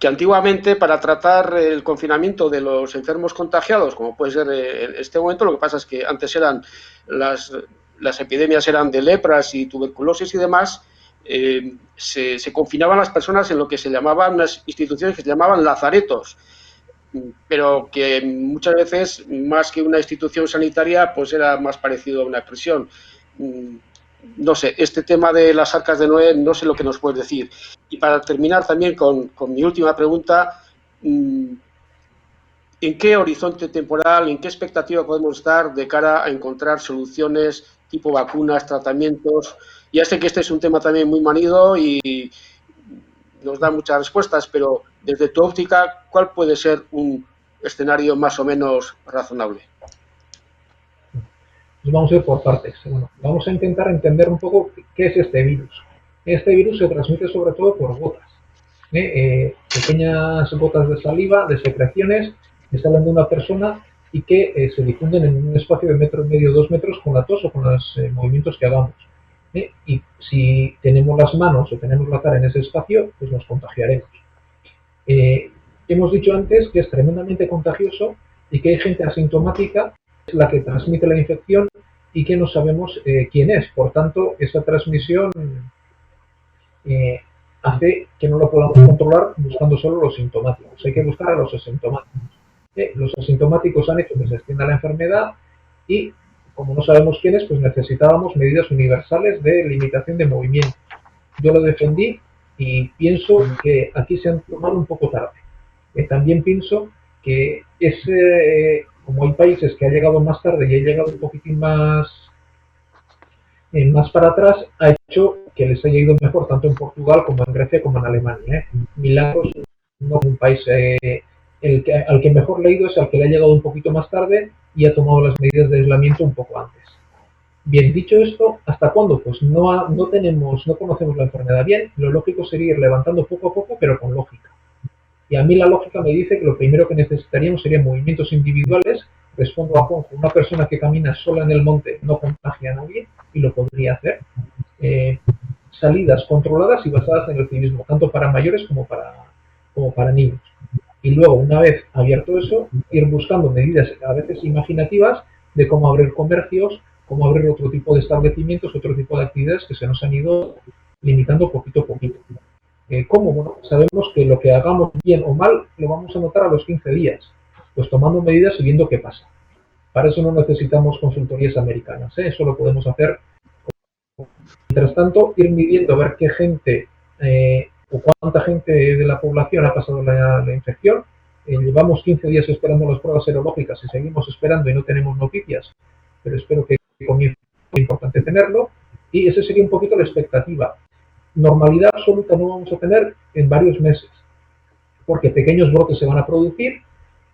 antiguamente, para tratar el confinamiento de los enfermos contagiados, como puede ser en este momento, lo que pasa es que antes eran las epidemias eran de lepras y tuberculosis y demás, se confinaban las personas en lo que se llamaban unas instituciones que se llamaban lazaretos, pero que muchas veces, más que una institución sanitaria, pues era más parecido a una prisión. No sé, este tema de las arcas de Noé, no sé lo que nos puedes decir. Y para terminar también con mi última pregunta, ¿en qué horizonte temporal, en qué expectativa podemos estar de cara a encontrar soluciones tipo vacunas, tratamientos? Ya sé que este es un tema también muy manido y nos da muchas respuestas, pero desde tu óptica, ¿cuál puede ser un escenario más o menos razonable? Pues vamos a ir por partes. Bueno, vamos a intentar entender un poco qué es este virus. Este virus se transmite sobre todo por gotas. Pequeñas gotas de saliva, de secreciones, que salen de una persona y que se difunden en un espacio de 1,5 metros, 2 metros con la tos o con los movimientos que hagamos. Y si tenemos las manos o tenemos la cara en ese espacio, pues nos contagiaremos. Hemos dicho antes que es tremendamente contagioso y que hay gente asintomática la que transmite la infección y que no sabemos quién es. Por tanto, esa transmisión hace que no lo podamos controlar buscando solo los sintomáticos. Hay que buscar a los asintomáticos. Los asintomáticos han hecho que se extienda la enfermedad y, como no sabemos quién es, pues necesitábamos medidas universales de limitación de movimiento. Yo lo defendí y pienso que aquí se han tomado un poco tarde. También pienso que como hay países que han llegado más tarde y han llegado un poquitín más para atrás, ha hecho que les haya ido mejor tanto en Portugal como en Grecia como en Alemania. Milagros, no un país al que mejor leído es al que le ha llegado un poquito más tarde y ha tomado las medidas de aislamiento un poco antes. Bien, dicho esto, ¿hasta cuándo? Pues no conocemos la enfermedad bien, lo lógico sería ir levantando poco a poco, pero con lógica. Y a mí la lógica me dice que lo primero que necesitaríamos serían movimientos individuales. Respondo a Juanjo, una persona que camina sola en el monte no contagia a nadie y lo podría hacer. Salidas controladas y basadas en el civismo, tanto para mayores como para niños. Y luego, una vez abierto eso, ir buscando medidas a veces imaginativas de cómo abrir comercios, cómo abrir otro tipo de establecimientos, otro tipo de actividades que se nos han ido limitando poquito a poquito. ¿Cómo? Bueno, sabemos que lo que hagamos bien o mal lo vamos a notar a los 15 días, pues tomando medidas y viendo qué pasa. Para eso no necesitamos consultorías americanas, eso lo podemos hacer. Mientras tanto, ir midiendo a ver qué gente o cuánta gente de la población ha pasado la infección. Llevamos 15 días esperando las pruebas serológicas y seguimos esperando y no tenemos noticias, pero espero que comience. Es importante tenerlo y esa sería un poquito la expectativa. Normalidad absoluta no vamos a tener en varios meses, porque pequeños brotes se van a producir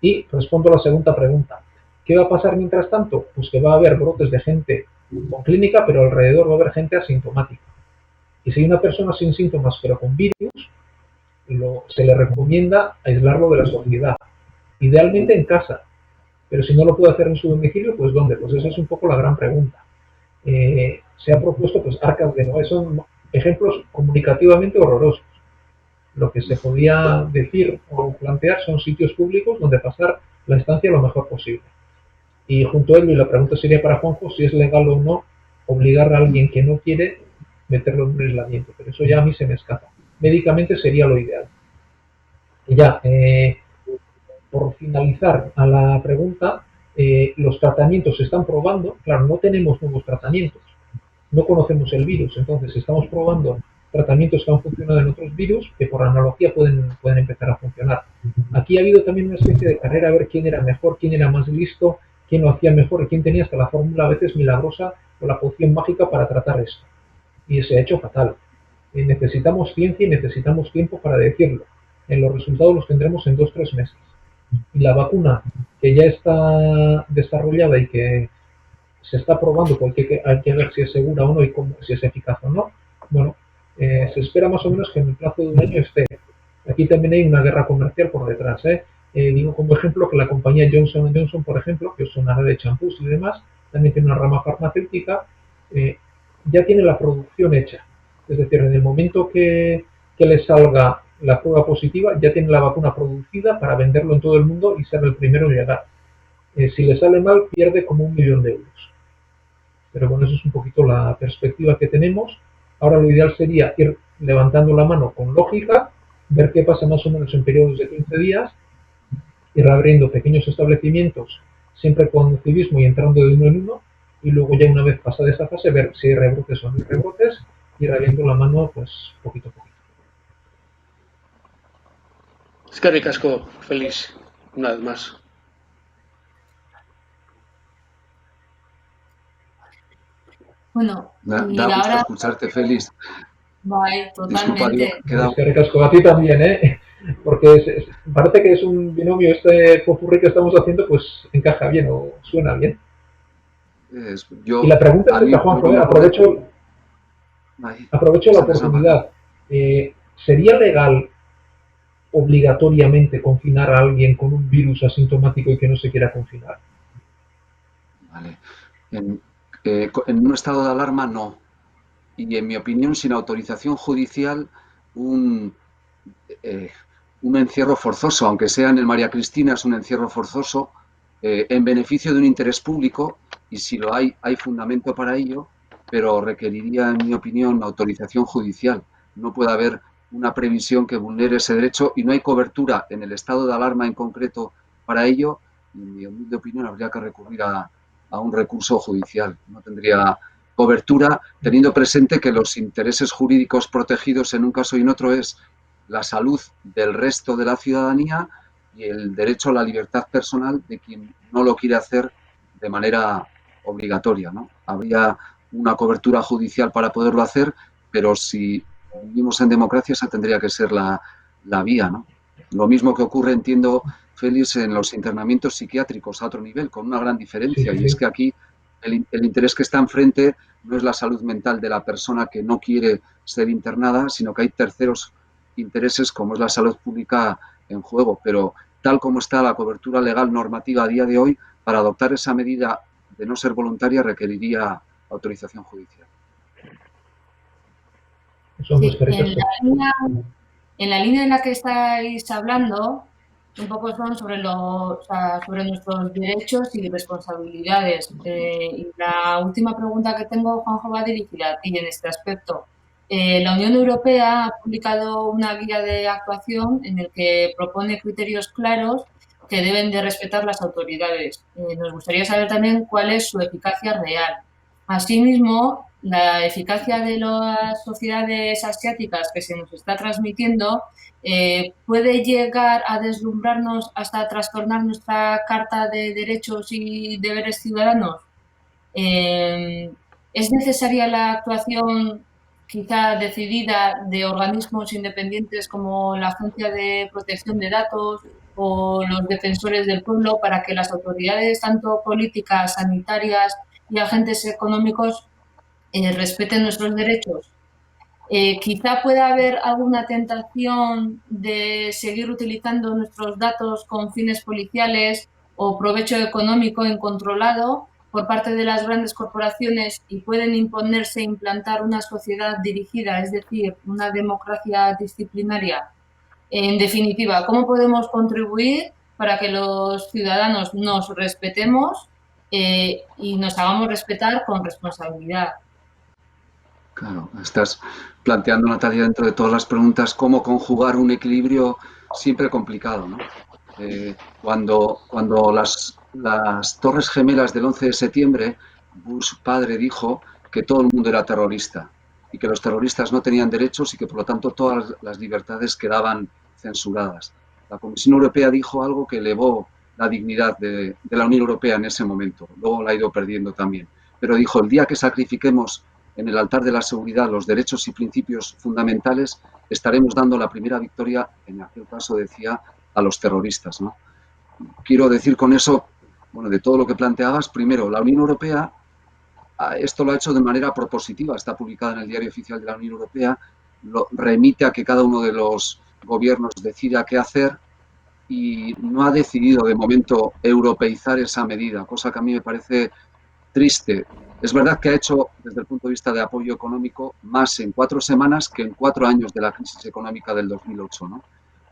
y respondo a la segunda pregunta. ¿Qué va a pasar mientras tanto? Pues que va a haber brotes de gente con clínica, pero alrededor va a haber gente asintomática. Y si hay una persona sin síntomas pero con virus, se le recomienda aislarlo de la sociedad, idealmente en casa, pero si no lo puede hacer en su domicilio, pues ¿dónde? Pues esa es un poco la gran pregunta. Se ha propuesto pues Arcas de Noé, son ejemplos comunicativamente horrorosos. Lo que se podía decir o plantear son sitios públicos donde pasar la estancia lo mejor posible. Y junto a ello, y la pregunta sería para Juanjo, si es legal o no obligar a alguien que no quiere meterlo en un aislamiento, pero eso ya a mí se me escapa. Médicamente sería lo ideal. Y ya, por finalizar a la pregunta, los tratamientos se están probando, claro, no tenemos nuevos tratamientos, no conocemos el virus, entonces estamos probando tratamientos que han funcionado en otros virus que por analogía pueden empezar a funcionar. Aquí ha habido también una especie de carrera a ver quién era mejor, quién era más listo, quién lo hacía mejor y quién tenía hasta la fórmula a veces milagrosa o la poción mágica para tratar esto. Y se ha hecho fatal. Necesitamos ciencia y necesitamos tiempo para decirlo. Los resultados los tendremos en 2-3 meses. Y la vacuna que ya está desarrollada y que se está probando, porque hay que ver si es segura o no y si es eficaz o no, bueno, se espera más o menos que en el plazo de un año esté. Aquí también hay una guerra comercial por detrás. Digo como ejemplo que la compañía Johnson & Johnson, por ejemplo, que os sonará de champús y demás, también tiene una rama farmacéutica, ya tiene la producción hecha. Es decir, en el momento que le salga la prueba positiva, ya tiene la vacuna producida para venderlo en todo el mundo y ser el primero en llegar. Si le sale mal, pierde como 1 millón de euros. Pero bueno, eso es un poquito la perspectiva que tenemos. Ahora lo ideal sería ir levantando la mano con lógica, ver qué pasa más o menos en periodos de 15 días, ir abriendo pequeños establecimientos, siempre con civismo y entrando de uno en uno, y luego ya una vez pasada esa fase, ver si hay rebrotes o no hay rebrotes, ir abriendo la mano pues poquito a poquito. Es que ricasco, Félix, una vez más. Bueno, Da y gusto ahora... escucharte, Félix. Vale, Disculpa, digo, Es que ricasco a ti también, porque parece que es un binomio este popurrí que estamos haciendo, pues encaja bien o suena bien. Yo, y la pregunta es, Juanjo, aprovecho la oportunidad. ¿Sería legal obligatoriamente confinar a alguien con un virus asintomático y que no se quiera confinar? Vale. En un estado de alarma no. Y en mi opinión, sin autorización judicial, un encierro forzoso, aunque sea en el María Cristina, es un encierro forzoso en beneficio de un interés público, y si lo hay fundamento para ello, pero requeriría, en mi opinión, autorización judicial. No puede haber una previsión que vulnere ese derecho y no hay cobertura en el estado de alarma en concreto para ello. En mi humilde opinión, habría que recurrir a un recurso judicial. No tendría cobertura, teniendo presente que los intereses jurídicos protegidos en un caso y en otro es la salud del resto de la ciudadanía y el derecho a la libertad personal de quien no lo quiere hacer de manera obligatoria, ¿no? Habría una cobertura judicial para poderlo hacer, pero si vivimos en democracia, esa tendría que ser la vía, ¿no? Lo mismo que ocurre, entiendo, Félix, en los internamientos psiquiátricos a otro nivel, con una gran diferencia, Sí, y es que aquí el interés que está enfrente no es la salud mental de la persona que no quiere ser internada, sino que hay terceros intereses como es la salud pública en juego. Pero tal como está la cobertura legal normativa a día de hoy, para adoptar esa medida de no ser voluntaria requeriría autorización judicial. Son dos Sí, perritos que... en la línea en la que estáis hablando, un poco son sobre, o sea, sobre nuestros derechos y responsabilidades. Y la última pregunta que tengo, Juanjo, va dirigida a ti en este aspecto. La Unión Europea ha publicado una guía de actuación en el que propone criterios claros que deben de respetar las autoridades. Nos gustaría saber también cuál es su eficacia real. Asimismo, la eficacia de las sociedades asiáticas que se nos está transmitiendo puede llegar a deslumbrarnos hasta trastornar nuestra Carta de Derechos y Deberes Ciudadanos. ¿Es necesaria la actuación quizá decidida de organismos independientes como la Agencia de Protección de Datos o los defensores del pueblo para que las autoridades, tanto políticas, sanitarias y agentes económicos, respeten nuestros derechos? Quizá pueda haber alguna tentación de seguir utilizando nuestros datos con fines policiales o provecho económico incontrolado por parte de las grandes corporaciones y pueden imponerse e implantar una sociedad dirigida, es decir, una democracia disciplinaria. En definitiva, ¿cómo podemos contribuir para que los ciudadanos nos respetemos y nos hagamos respetar con responsabilidad? Claro, estás planteando, Natalia, dentro de todas las preguntas, cómo conjugar un equilibrio siempre complicado, ¿no? Cuando las Torres Gemelas del 11 de septiembre, Bush padre dijo que todo el mundo era terrorista y que los terroristas no tenían derechos y que, por lo tanto, todas las libertades quedaban censuradas. La Comisión Europea dijo algo que elevó la dignidad de la Unión Europea en ese momento. Luego la ha ido perdiendo también. Pero dijo, el día que sacrifiquemos en el altar de la seguridad los derechos y principios fundamentales, estaremos dando la primera victoria, en aquel caso decía, a los terroristas, ¿no? Quiero decir con eso, bueno, de todo lo que planteabas, primero, la Unión Europea esto lo ha hecho de manera propositiva, está publicada en el Diario Oficial de la Unión Europea, lo remite a que cada uno de los gobiernos decida qué hacer y no ha decidido de momento europeizar esa medida, cosa que a mí me parece triste. Es verdad que ha hecho, desde el punto de vista de apoyo económico, más en 4 semanas que en 4 años de la crisis económica del 2008, ¿no?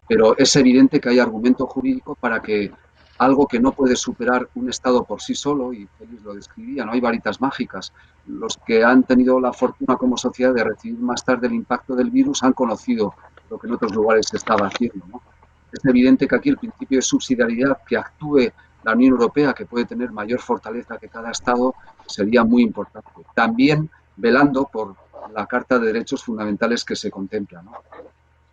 Pero es evidente que hay argumento jurídico para que algo que no puede superar un Estado por sí solo, y Félix lo describía, no hay varitas mágicas. Los que han tenido la fortuna como sociedad de recibir más tarde el impacto del virus han conocido lo que en otros lugares se estaba haciendo, ¿no? Es evidente que aquí el principio de subsidiariedad, que actúe la Unión Europea, que puede tener mayor fortaleza que cada Estado, sería muy importante. También velando por la Carta de Derechos Fundamentales que se contempla, ¿no?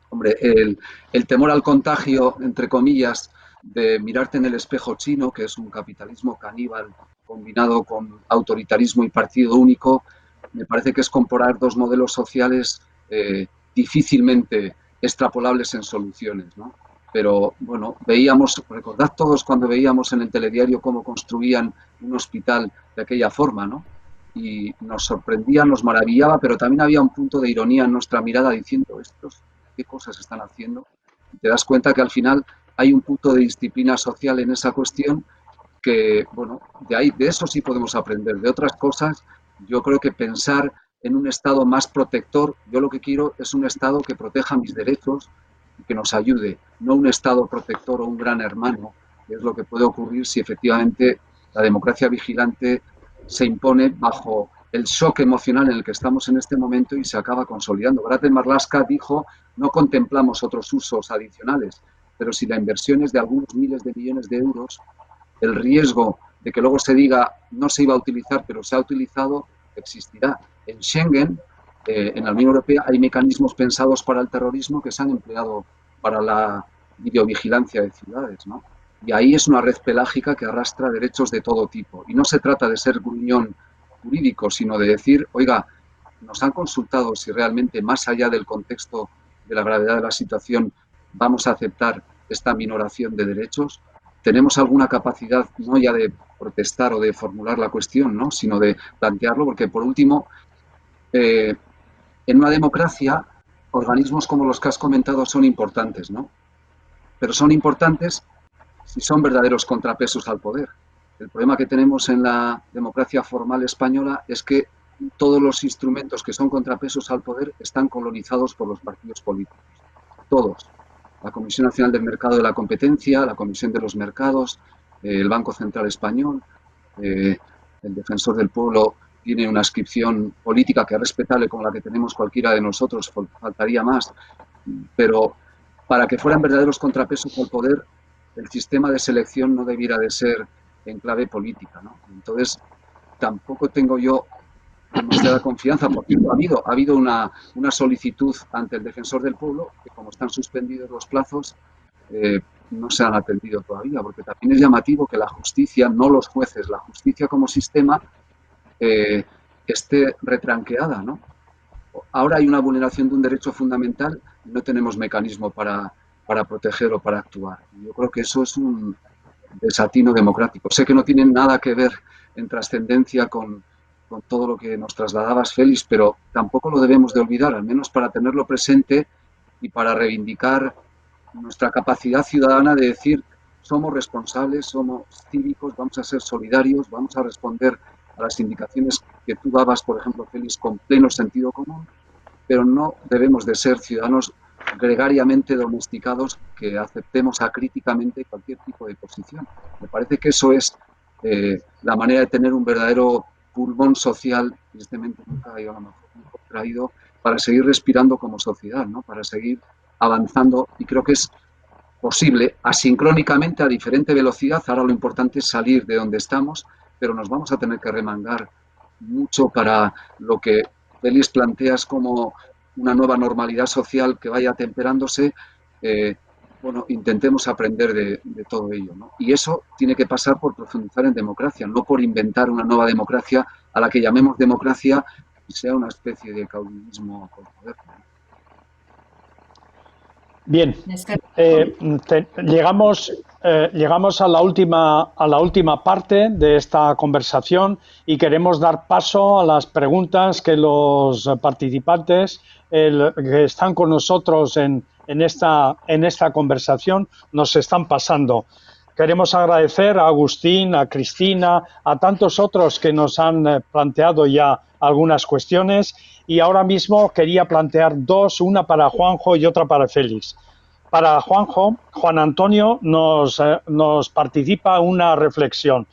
Hombre, el temor al contagio, entre comillas, de mirarte en el espejo chino, que es un capitalismo caníbal combinado con autoritarismo y partido único, me parece que es comparar dos modelos sociales difícilmente extrapolables en soluciones, ¿no? Pero, bueno, recordad todos cuando veíamos en el telediario cómo construían un hospital de aquella forma, ¿no? Y nos sorprendía, nos maravillaba, pero también había un punto de ironía en nuestra mirada diciendo, qué cosas están haciendo. Y te das cuenta que al final hay un punto de disciplina social en esa cuestión que, bueno, de eso sí podemos aprender. De otras cosas, yo creo que pensar en un Estado más protector, yo lo que quiero es un Estado que proteja mis derechos y que nos ayude, no un Estado protector o un gran hermano, que es lo que puede ocurrir si efectivamente la democracia vigilante se impone bajo el shock emocional en el que estamos en este momento y se acaba consolidando. Gratz Marlaska dijo, no contemplamos otros usos adicionales, pero si la inversión es de algunos miles de millones de euros, el riesgo de que luego se diga no se iba a utilizar, pero se ha utilizado, existirá. En Schengen, en la Unión Europea, hay mecanismos pensados para el terrorismo que se han empleado para la videovigilancia de ciudades, ¿no? Y ahí es una red pelágica que arrastra derechos de todo tipo. Y no se trata de ser gruñón jurídico, sino de decir, oiga, nos han consultado si realmente, más allá del contexto de la gravedad de la situación, vamos a aceptar esta minoración de derechos? ¿Tenemos alguna capacidad no ya de protestar o de formular la cuestión, ¿no?, sino de plantearlo? Porque, por último, en una democracia, organismos como los que has comentado son importantes, ¿no? Pero son importantes si son verdaderos contrapesos al poder. El problema que tenemos en la democracia formal española es que todos los instrumentos que son contrapesos al poder están colonizados por los partidos políticos. Todos. La Comisión Nacional del Mercado de la Competencia, la Comisión de los Mercados, el Banco Central Español, el Defensor del Pueblo tiene una adscripción política que es respetable como la que tenemos cualquiera de nosotros, faltaría más, pero para que fueran verdaderos contrapesos al poder, el sistema de selección no debiera de ser en clave política, ¿no? Entonces, tampoco tengo yo demasiada confianza, porque ha habido una solicitud ante el Defensor del Pueblo, que como están suspendidos los plazos, no se han atendido todavía, porque también es llamativo que la justicia, no los jueces, la justicia como sistema esté retranqueada, ¿no? Ahora hay una vulneración de un derecho fundamental y no tenemos mecanismo para proteger o para actuar. Yo creo que eso es un desatino democrático. Sé que no tiene nada que ver en trascendencia con todo lo que nos trasladabas, Félix, pero tampoco lo debemos de olvidar, al menos para tenerlo presente y para reivindicar nuestra capacidad ciudadana de decir: somos responsables, somos cívicos, vamos a ser solidarios, vamos a responder a las indicaciones que tú dabas, por ejemplo, Félix, con pleno sentido común, pero no debemos de ser ciudadanos gregariamente domesticados que aceptemos acríticamente cualquier tipo de posición. Me parece que eso es la manera de tener un verdadero pulmón social, tristemente nunca a lo mejor traído, para seguir respirando como sociedad, ¿no?, para seguir avanzando, y creo que es posible asincrónicamente a diferente velocidad. Ahora lo importante es salir de donde estamos, pero nos vamos a tener que remangar mucho para lo que Félix planteas como una nueva normalidad social que vaya temperándose. Bueno, intentemos aprender de todo ello, ¿no? Y eso tiene que pasar por profundizar en democracia, no por inventar una nueva democracia a la que llamemos democracia y sea una especie de caudillismo con poder, ¿no? Bien, llegamos a la última parte de esta conversación y queremos dar paso a las preguntas que los participantes que están con nosotros en esta conversación nos están pasando. Queremos agradecer a Agustín, a Cristina, a tantos otros que nos han planteado ya algunas cuestiones, y ahora mismo quería plantear dos, una para Juanjo y otra para Félix. Para Juanjo, Juan Antonio nos participa una reflexión.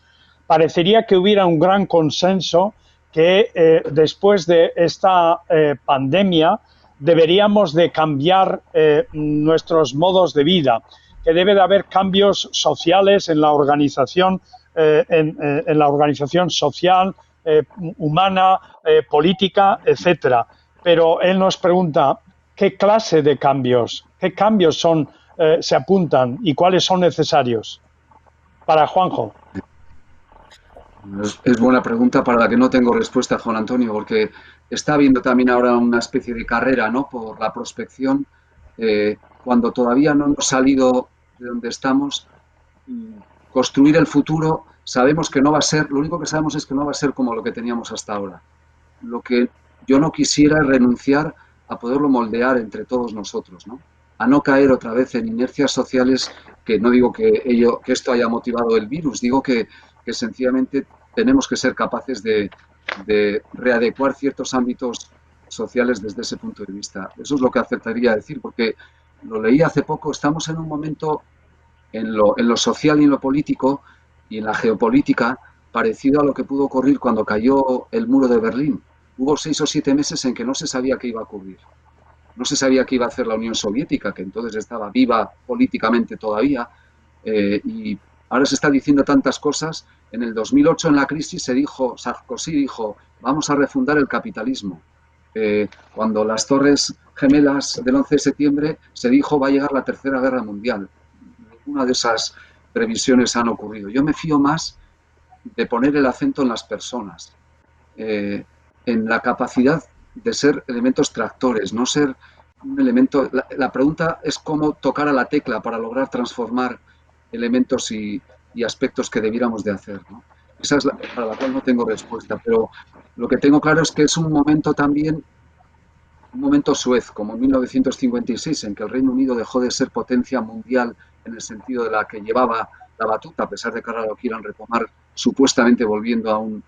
Parecería que hubiera un gran consenso que después de esta pandemia deberíamos de cambiar nuestros modos de vida, que debe de haber cambios sociales en la organización, en la organización social, humana, política, etcétera. Pero él nos pregunta: ¿qué clase de cambios? ¿Qué cambios se apuntan y cuáles son necesarios? Para Juanjo. Es buena pregunta para la que no tengo respuesta, Juan Antonio, porque está habiendo también ahora una especie de carrera, ¿no?, por la prospección. Cuando todavía no hemos salido de donde estamos, construir el futuro, sabemos que no va a ser, lo único que sabemos es que no va a ser como lo que teníamos hasta ahora. Lo que yo no quisiera es renunciar a poderlo moldear entre todos nosotros, ¿no?, a no caer otra vez en inercias sociales, que no digo que esto haya motivado el virus, digo que sencillamente tenemos que ser capaces de readecuar ciertos ámbitos sociales desde ese punto de vista. Eso es lo que aceptaría decir, porque lo leí hace poco. Estamos en un momento en lo social y en lo político y en la geopolítica parecido a lo que pudo ocurrir cuando cayó el muro de Berlín. Hubo 6 o 7 meses en que no se sabía qué iba a ocurrir. No se sabía qué iba a hacer la Unión Soviética, que entonces estaba viva políticamente todavía, y ahora se está diciendo tantas cosas. En el 2008, en la crisis, Sarkozy dijo: vamos a refundar el capitalismo. Cuando las Torres Gemelas del 11 de septiembre, se dijo: va a llegar la Tercera Guerra Mundial. Ninguna de esas previsiones han ocurrido. Yo me fío más de poner el acento en las personas, en la capacidad de ser elementos tractores, no ser un elemento. La pregunta es cómo tocar a la tecla para lograr transformar elementos y aspectos que debiéramos de hacer, ¿no? Esa es para la cual no tengo respuesta, pero lo que tengo claro es que es un momento también, un momento Suez, como en 1956, en que el Reino Unido dejó de ser potencia mundial en el sentido de la que llevaba la batuta, a pesar de que ahora lo quieran retomar, supuestamente volviendo a un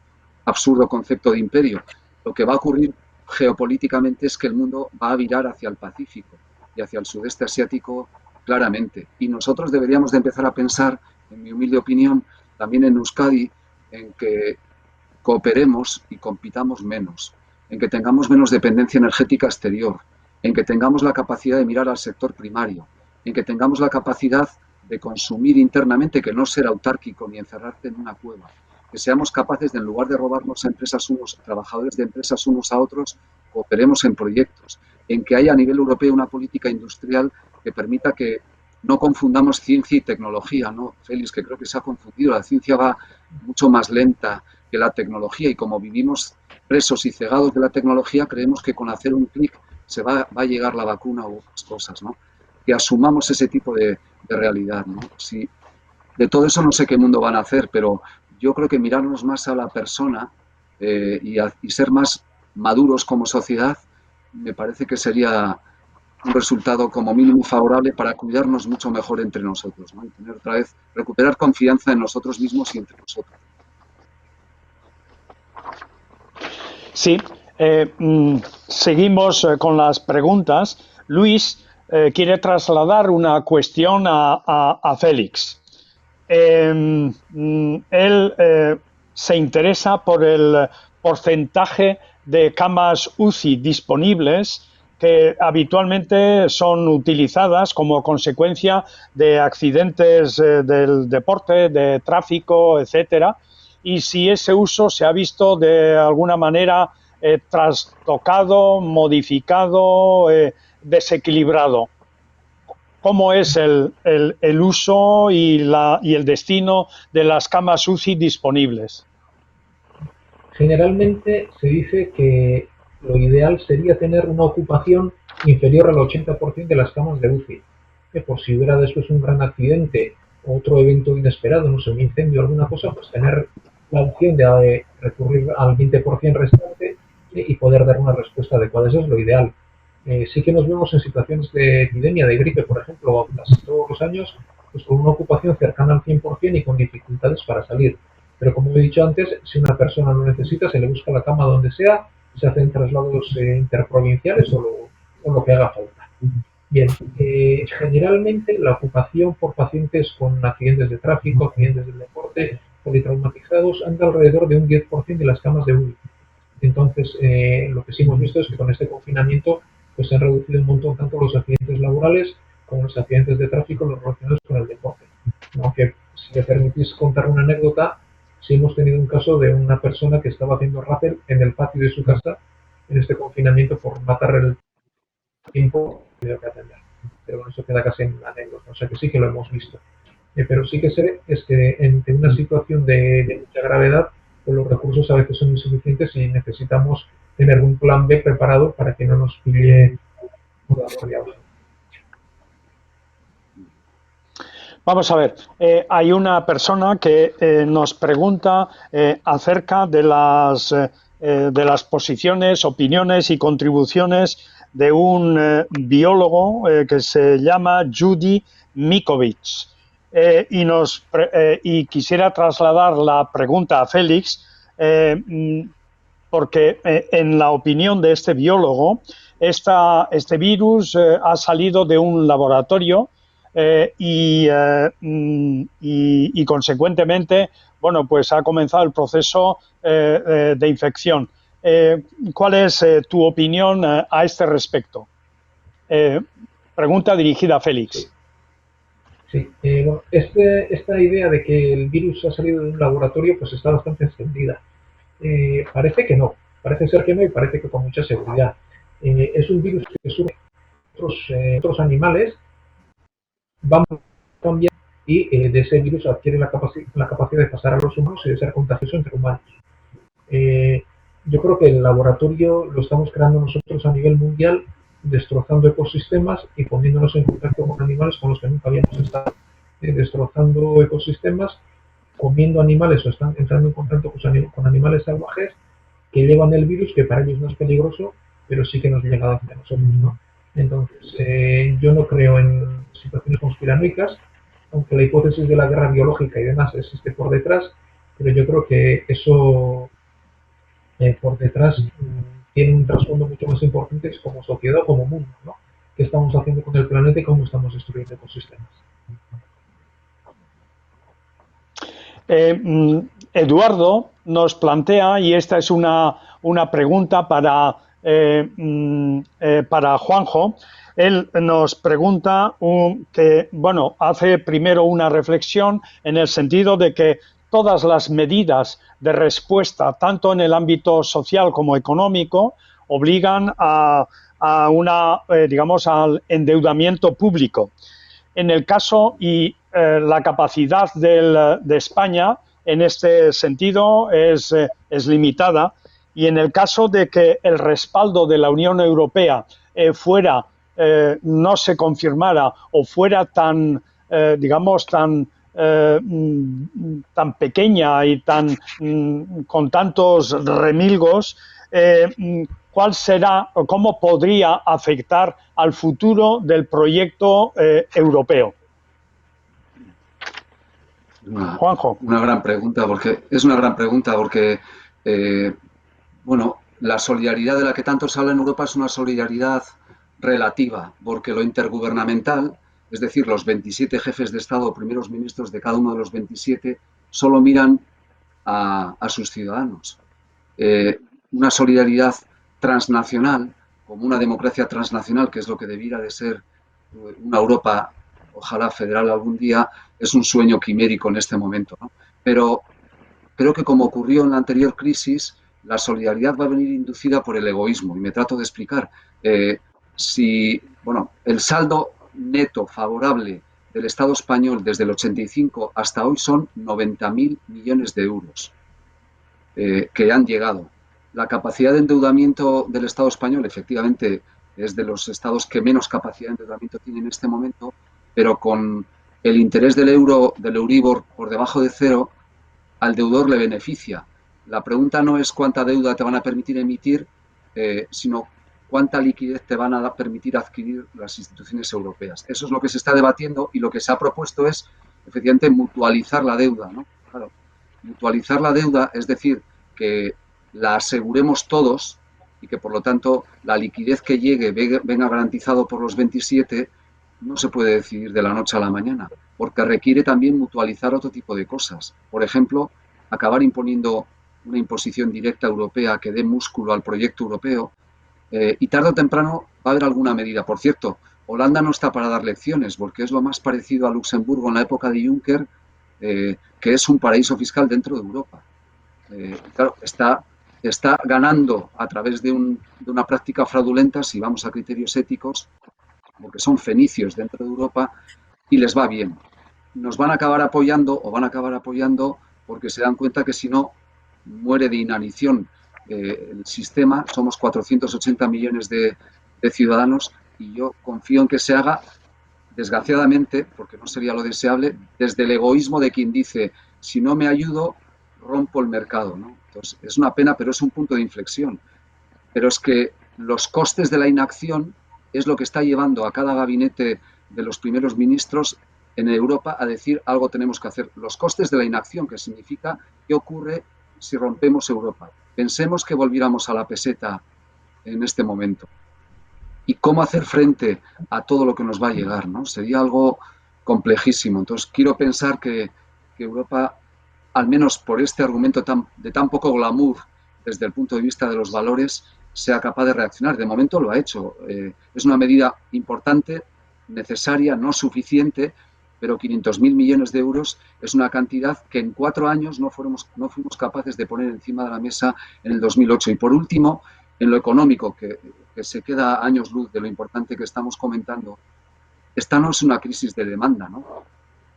absurdo concepto de imperio. Lo que va a ocurrir geopolíticamente es que el mundo va a virar hacia el Pacífico y hacia el sudeste asiático claramente. Y nosotros deberíamos de empezar a pensar, en mi humilde opinión, también en Euskadi, en que cooperemos y compitamos menos, en que tengamos menos dependencia energética exterior, en que tengamos la capacidad de mirar al sector primario, en que tengamos la capacidad de consumir internamente, que no ser autárquico ni encerrarte en una cueva, que seamos capaces de, en lugar de robarnos a empresas unos, trabajadores de empresas unos a otros, cooperemos en proyectos, en que haya a nivel europeo una política industrial que permita que no confundamos ciencia y tecnología, ¿no, Félix? Que creo que se ha confundido. La ciencia va mucho más lenta que la tecnología y como vivimos presos y cegados de la tecnología, creemos que con hacer un clic se va a llegar la vacuna u otras cosas, ¿no? Que asumamos ese tipo de realidad, ¿no? Si, de todo eso no sé qué mundo van a hacer, pero yo creo que mirarnos más a la persona y ser más maduros como sociedad me parece que sería un resultado como mínimo favorable para cuidarnos mucho mejor entre nosotros, ¿no? Y tener otra vez, recuperar confianza en nosotros mismos y entre nosotros. Sí, seguimos con las preguntas. Luis quiere trasladar una cuestión a Félix. Él se interesa por el porcentaje de camas UCI disponibles que habitualmente son utilizadas como consecuencia de accidentes del deporte, de tráfico, etcétera, y si ese uso se ha visto de alguna manera trastocado, modificado, desequilibrado. ¿Cómo es el uso y el destino de las camas UCI disponibles? Generalmente se dice que lo ideal sería tener una ocupación inferior al 80% de las camas de UCI, que por si hubiera después un gran accidente o otro evento inesperado, no sé, un incendio o alguna cosa, pues tener la opción de recurrir al 20% restante y poder dar una respuesta adecuada. Eso es lo ideal. Sí que nos vemos en situaciones de epidemia, de gripe, por ejemplo, casi todos los años, pues con una ocupación cercana al 100% y con dificultades para salir. Pero como he dicho antes, si una persona lo necesita, se le busca la cama donde sea, se hacen traslados interprovinciales o lo que haga falta. Bien, generalmente la ocupación por pacientes con accidentes de tráfico, accidentes del deporte, politraumatizados, anda alrededor de un 10% de las camas de UCI. Entonces, lo que sí hemos visto es que con este confinamiento pues se han reducido un montón tanto los accidentes laborales como los accidentes de tráfico, los relacionados con el deporte. Aunque, si me permitís contar una anécdota, sí hemos tenido un caso de una persona que estaba haciendo rappel en el patio de su casa en este confinamiento por matar el tiempo que tenía que atender. Pero bueno, eso queda casi en anécdota, o sea que sí que lo hemos visto. Pero sí que sé es que en una situación de mucha gravedad, pues los recursos a veces son insuficientes y necesitamos tener un plan B preparado para que no nos pille una oleada. Vamos a ver, hay una persona que nos pregunta acerca de las posiciones, opiniones y contribuciones de un biólogo que se llama Judy Mikovits. Y quisiera trasladar la pregunta a Félix, porque en la opinión de este biólogo, este virus ha salido de un laboratorio y consecuentemente, bueno, pues ha comenzado el proceso de infección. ¿Cuál es tu opinión a este respecto? Pregunta dirigida a Félix. Sí, bueno, esta idea de que el virus ha salido de un laboratorio pues está bastante extendida. Parece que no, parece ser que no y parece que con mucha seguridad. Es un virus que surge en otros animales, van cambiando y de ese virus adquiere la capacidad de pasar a los humanos y de ser contagioso entre humanos. Yo creo que el laboratorio lo estamos creando nosotros a nivel mundial destrozando ecosistemas y poniéndonos en contacto con animales con los que nunca habíamos estado, destrozando ecosistemas, comiendo animales o están entrando en contacto con animales salvajes que llevan el virus, que para ellos no es peligroso, pero sí que nos llega a hacer a nosotros, ¿no? Entonces, yo no creo en situaciones conspiranoicas, aunque la hipótesis de la guerra biológica y demás existe por detrás, pero yo creo que eso por detrás tiene un trasfondo mucho más importante, es como sociedad o como mundo, ¿no? ¿Qué estamos haciendo con el planeta y cómo estamos destruyendo ecosistemas? Eduardo nos plantea, y esta es una pregunta para Juanjo. Él nos pregunta que, bueno, hace primero una reflexión en el sentido de que todas las medidas de respuesta, tanto en el ámbito social como económico, obligan a digamos, al endeudamiento público. En el caso y la capacidad de España en este sentido es limitada, y en el caso de que el respaldo de la Unión Europea no se confirmara o fuera tan, digamos, tan pequeña y con tantos remilgos, ¿cuál será o cómo podría afectar al futuro del proyecto europeo? Juanjo. Una gran pregunta, porque bueno, la solidaridad de la que tanto se habla en Europa es una solidaridad relativa, porque lo intergubernamental, es decir, los 27 jefes de Estado o primeros ministros de cada uno de los 27, solo miran a sus ciudadanos. Una solidaridad transnacional, como una democracia transnacional, que es lo que debiera de ser una Europa, ojalá federal algún día, es un sueño quimérico en este momento, ¿no? Pero creo que, como ocurrió en la anterior crisis, la solidaridad va a venir inducida por el egoísmo, y me trato de explicar. Bueno, el saldo neto favorable del Estado español desde el 85 hasta hoy son 90.000 millones de euros que han llegado. La capacidad de endeudamiento del Estado español, efectivamente, es de los estados que menos capacidad de endeudamiento tiene en este momento, pero con el interés del Euribor por debajo de cero, al deudor le beneficia. La pregunta no es cuánta deuda te van a permitir emitir, sino cuánta liquidez te van a permitir adquirir las instituciones europeas. Eso es lo que se está debatiendo, y lo que se ha propuesto es, efectivamente, mutualizar la deuda, ¿no? Claro, mutualizar la deuda, es decir, que la aseguremos todos y que, por lo tanto, la liquidez que llegue venga garantizado por los 27, no se puede decidir de la noche a la mañana, porque requiere también mutualizar otro tipo de cosas. Por ejemplo, acabar imponiendo una imposición directa europea que dé músculo al proyecto europeo, y tarde o temprano va a haber alguna medida. Por cierto, Holanda no está para dar lecciones, porque es lo más parecido a Luxemburgo en la época de Juncker, que es un paraíso fiscal dentro de Europa. Claro, está ganando a través de una práctica fraudulenta, si vamos a criterios éticos, porque son fenicios dentro de Europa, y les va bien. Nos van a acabar apoyando porque se dan cuenta que si no, muere de inanición el sistema. Somos 480 millones de ciudadanos, y yo confío en que se haga, desgraciadamente, porque no sería lo deseable, desde el egoísmo de quien dice: si no me ayudo, rompo el mercado, ¿no? Entonces, es una pena, pero es un punto de inflexión. Pero es que los costes de la inacción es lo que está llevando a cada gabinete de los primeros ministros en Europa a decir: algo tenemos que hacer. Los costes de la inacción, que significa qué ocurre si rompemos Europa. Pensemos que volviéramos a la peseta en este momento. ¿Y cómo hacer frente a todo lo que nos va a llegar, ¿no? Sería algo complejísimo. Entonces, quiero pensar que Europa, al menos por este argumento de tan poco glamour desde el punto de vista de los valores, sea capaz de reaccionar. De momento lo ha hecho. Es una medida importante, necesaria, no suficiente, pero 500.000 millones de euros es una cantidad que en 4 años no fuimos capaces de poner encima de la mesa en el 2008. Y por último, en lo económico, que se queda años luz de lo importante que estamos comentando, esta no es una crisis de demanda, ¿no?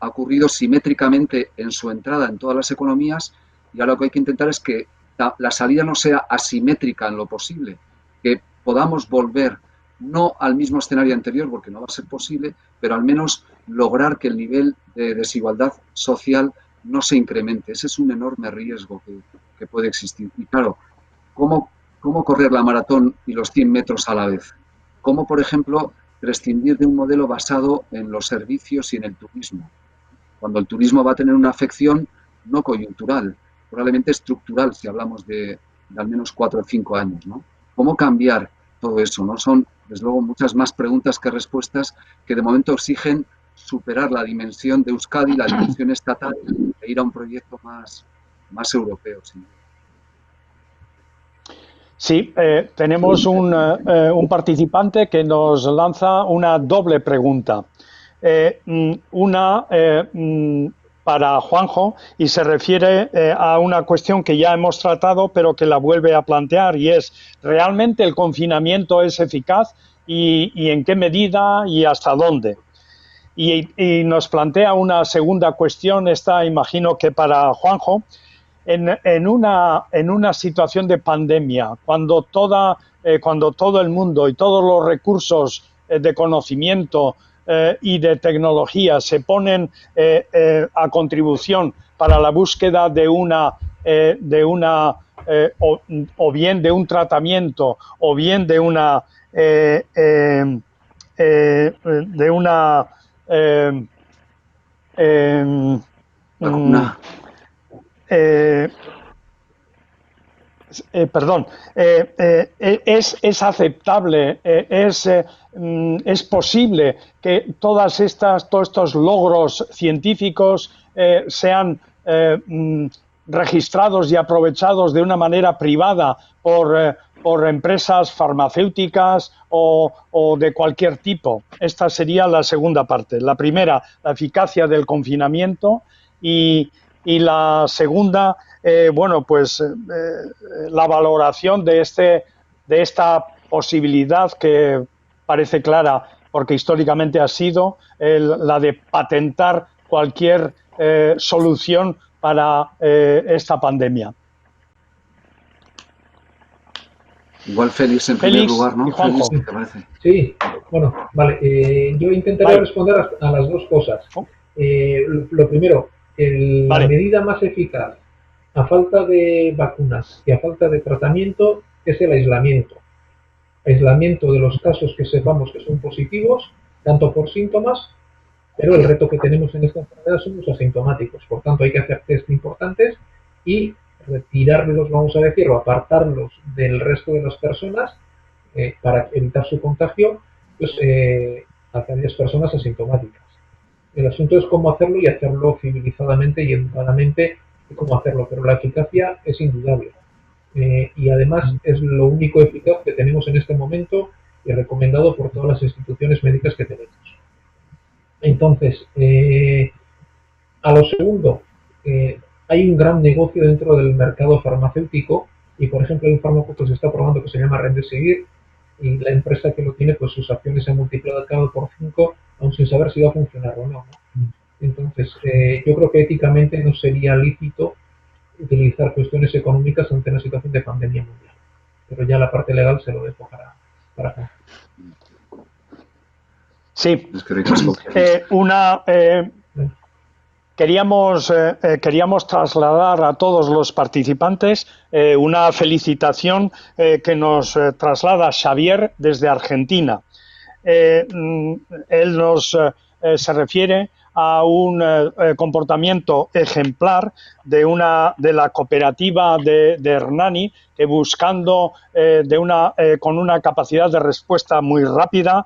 Ha ocurrido simétricamente en su entrada en todas las economías, y ahora lo que hay que intentar es que la salida no sea asimétrica en lo posible, que podamos volver no al mismo escenario anterior, porque no va a ser posible, pero al menos lograr que el nivel de desigualdad social no se incremente. Ese es un enorme riesgo que puede existir. Y claro, ¿cómo correr la maratón y los 100 metros a la vez? ¿Cómo, por ejemplo, prescindir de un modelo basado en los servicios y en el turismo? Cuando el turismo va a tener una afección no coyuntural, probablemente estructural, si hablamos de al menos 4 o 5 años, ¿no? ¿Cómo cambiar todo eso? ¿No? Son, desde luego, muchas más preguntas que respuestas que de momento exigen superar la dimensión de Euskadi, la dimensión estatal, e ir a un proyecto más europeo. ¿Sí? Sí, tenemos un participante que nos lanza una doble pregunta. Una para Juanjo, y se refiere a una cuestión que ya hemos tratado, pero que la vuelve a plantear, y es, ¿realmente el confinamiento es eficaz y en qué medida y hasta dónde? Y nos plantea una segunda cuestión, esta imagino que para Juanjo, en una situación de pandemia, cuando todo el mundo y todos los recursos de conocimiento y de tecnología se ponen a contribución para la búsqueda o bien de un tratamiento o bien de una es aceptable, es posible que todos estos logros científicos sean registrados y aprovechados de una manera privada por empresas farmacéuticas o de cualquier tipo. Esta sería la segunda parte. La primera, la eficacia del confinamiento, y la segunda, la valoración de esta posibilidad que parece clara, porque históricamente ha sido la de patentar cualquier solución para esta pandemia. Igual Félix en primer lugar, ¿no? Félix, ¿te parece? Sí, bueno, vale. Yo intentaré responder a las dos cosas. Lo primero, la medida más eficaz a falta de vacunas y a falta de tratamiento es el aislamiento. Aislamiento de los casos que sepamos que son positivos, tanto por síntomas, pero el reto que tenemos en esta enfermedad son los asintomáticos. Por tanto, hay que hacer test importantes y retirarlos, vamos a decir, o apartarlos del resto de las personas para evitar su contagio, pues, a aquellas personas asintomáticas. El asunto es cómo hacerlo y hacerlo civilizadamente y educadamente, y cómo hacerlo, pero la eficacia es indudable. Y además es lo único eficaz que tenemos en este momento y recomendado por todas las instituciones médicas que tenemos. Entonces, a lo segundo, hay un gran negocio dentro del mercado farmacéutico y, por ejemplo, hay un fármaco que se está probando que se llama Remdesivir y la empresa que lo tiene, pues sus acciones se han multiplicado por 5, aún sin saber si va a funcionar o no. Entonces, yo creo que éticamente no sería lícito utilizar cuestiones económicas ante una situación de pandemia mundial. Pero ya la parte legal se lo dejo para acá. Sí. Queríamos trasladar a todos los participantes una felicitación que nos traslada Xavier desde Argentina. Él se refiere a un comportamiento ejemplar de la cooperativa de Hernani, que buscando con una capacidad de respuesta muy rápida,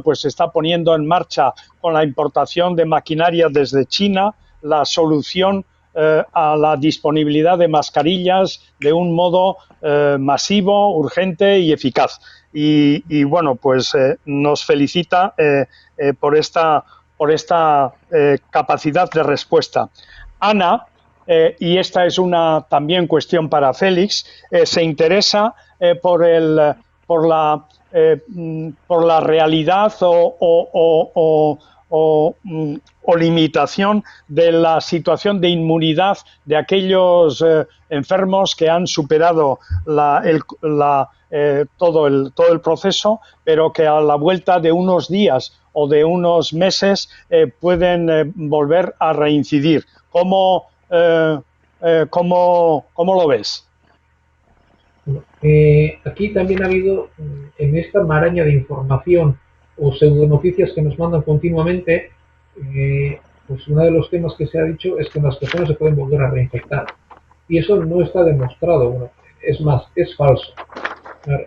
pues se está poniendo en marcha con la importación de maquinaria desde China la solución a la disponibilidad de mascarillas de un modo masivo, urgente y eficaz. Y nos felicita por esta capacidad de respuesta. Ana, y esta es una también cuestión para Félix, se interesa por la realidad o limitación de la situación de inmunidad de aquellos enfermos que han superado todo el proceso, pero que a la vuelta de unos días o de unos meses pueden volver a reincidir. ¿Cómo lo ves? Aquí también ha habido, en esta maraña de información o pseudonoticias que nos mandan continuamente, pues uno de los temas que se ha dicho es que las personas se pueden volver a reinfectar. Y eso no está demostrado. Bueno, es más, es falso.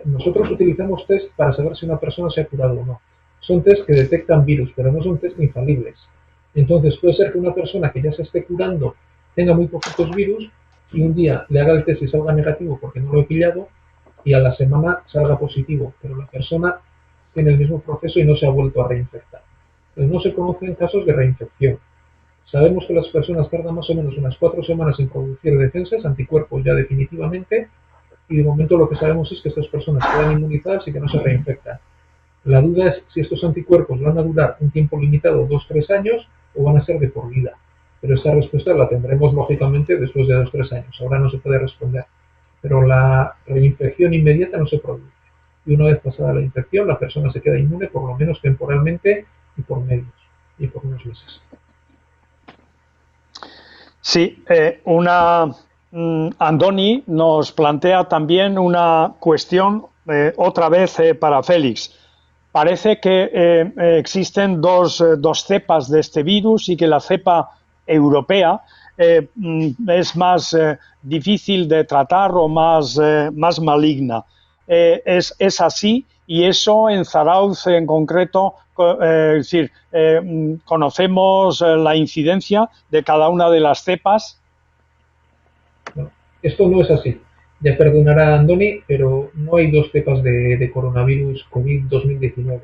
Nosotros utilizamos test para saber si una persona se ha curado o no. Son test que detectan virus, pero no son test infalibles. Entonces puede ser que una persona que ya se esté curando tenga muy poquitos virus y un día le haga el test y salga negativo porque no lo he pillado y a la semana salga positivo, pero la persona tiene el mismo proceso y no se ha vuelto a reinfectar. Entonces no se conocen casos de reinfección. Sabemos que las personas tardan más o menos unas 4 semanas en producir defensas, anticuerpos ya definitivamente, y de momento lo que sabemos es que estas personas quedan inmunizadas y que no se reinfectan. La duda es si estos anticuerpos van a durar un tiempo limitado, 2-3 años, o van a ser de por vida. Pero esta respuesta la tendremos lógicamente después de 2-3 años. Ahora no se puede responder. Pero la reinfección inmediata no se produce. Y una vez pasada la infección, la persona se queda inmune por lo menos temporalmente y por medios y por unos meses. Sí, Andoni nos plantea también una cuestión, otra vez para Félix. Parece que existen dos cepas de este virus y que la cepa europea es más difícil de tratar o más maligna. Es así, y eso en Zarauz en concreto, es decir, conocemos la incidencia de cada una de las cepas. No, esto no es así. Ya perdonará a Andoni, pero no hay 2 cepas de coronavirus COVID-2019.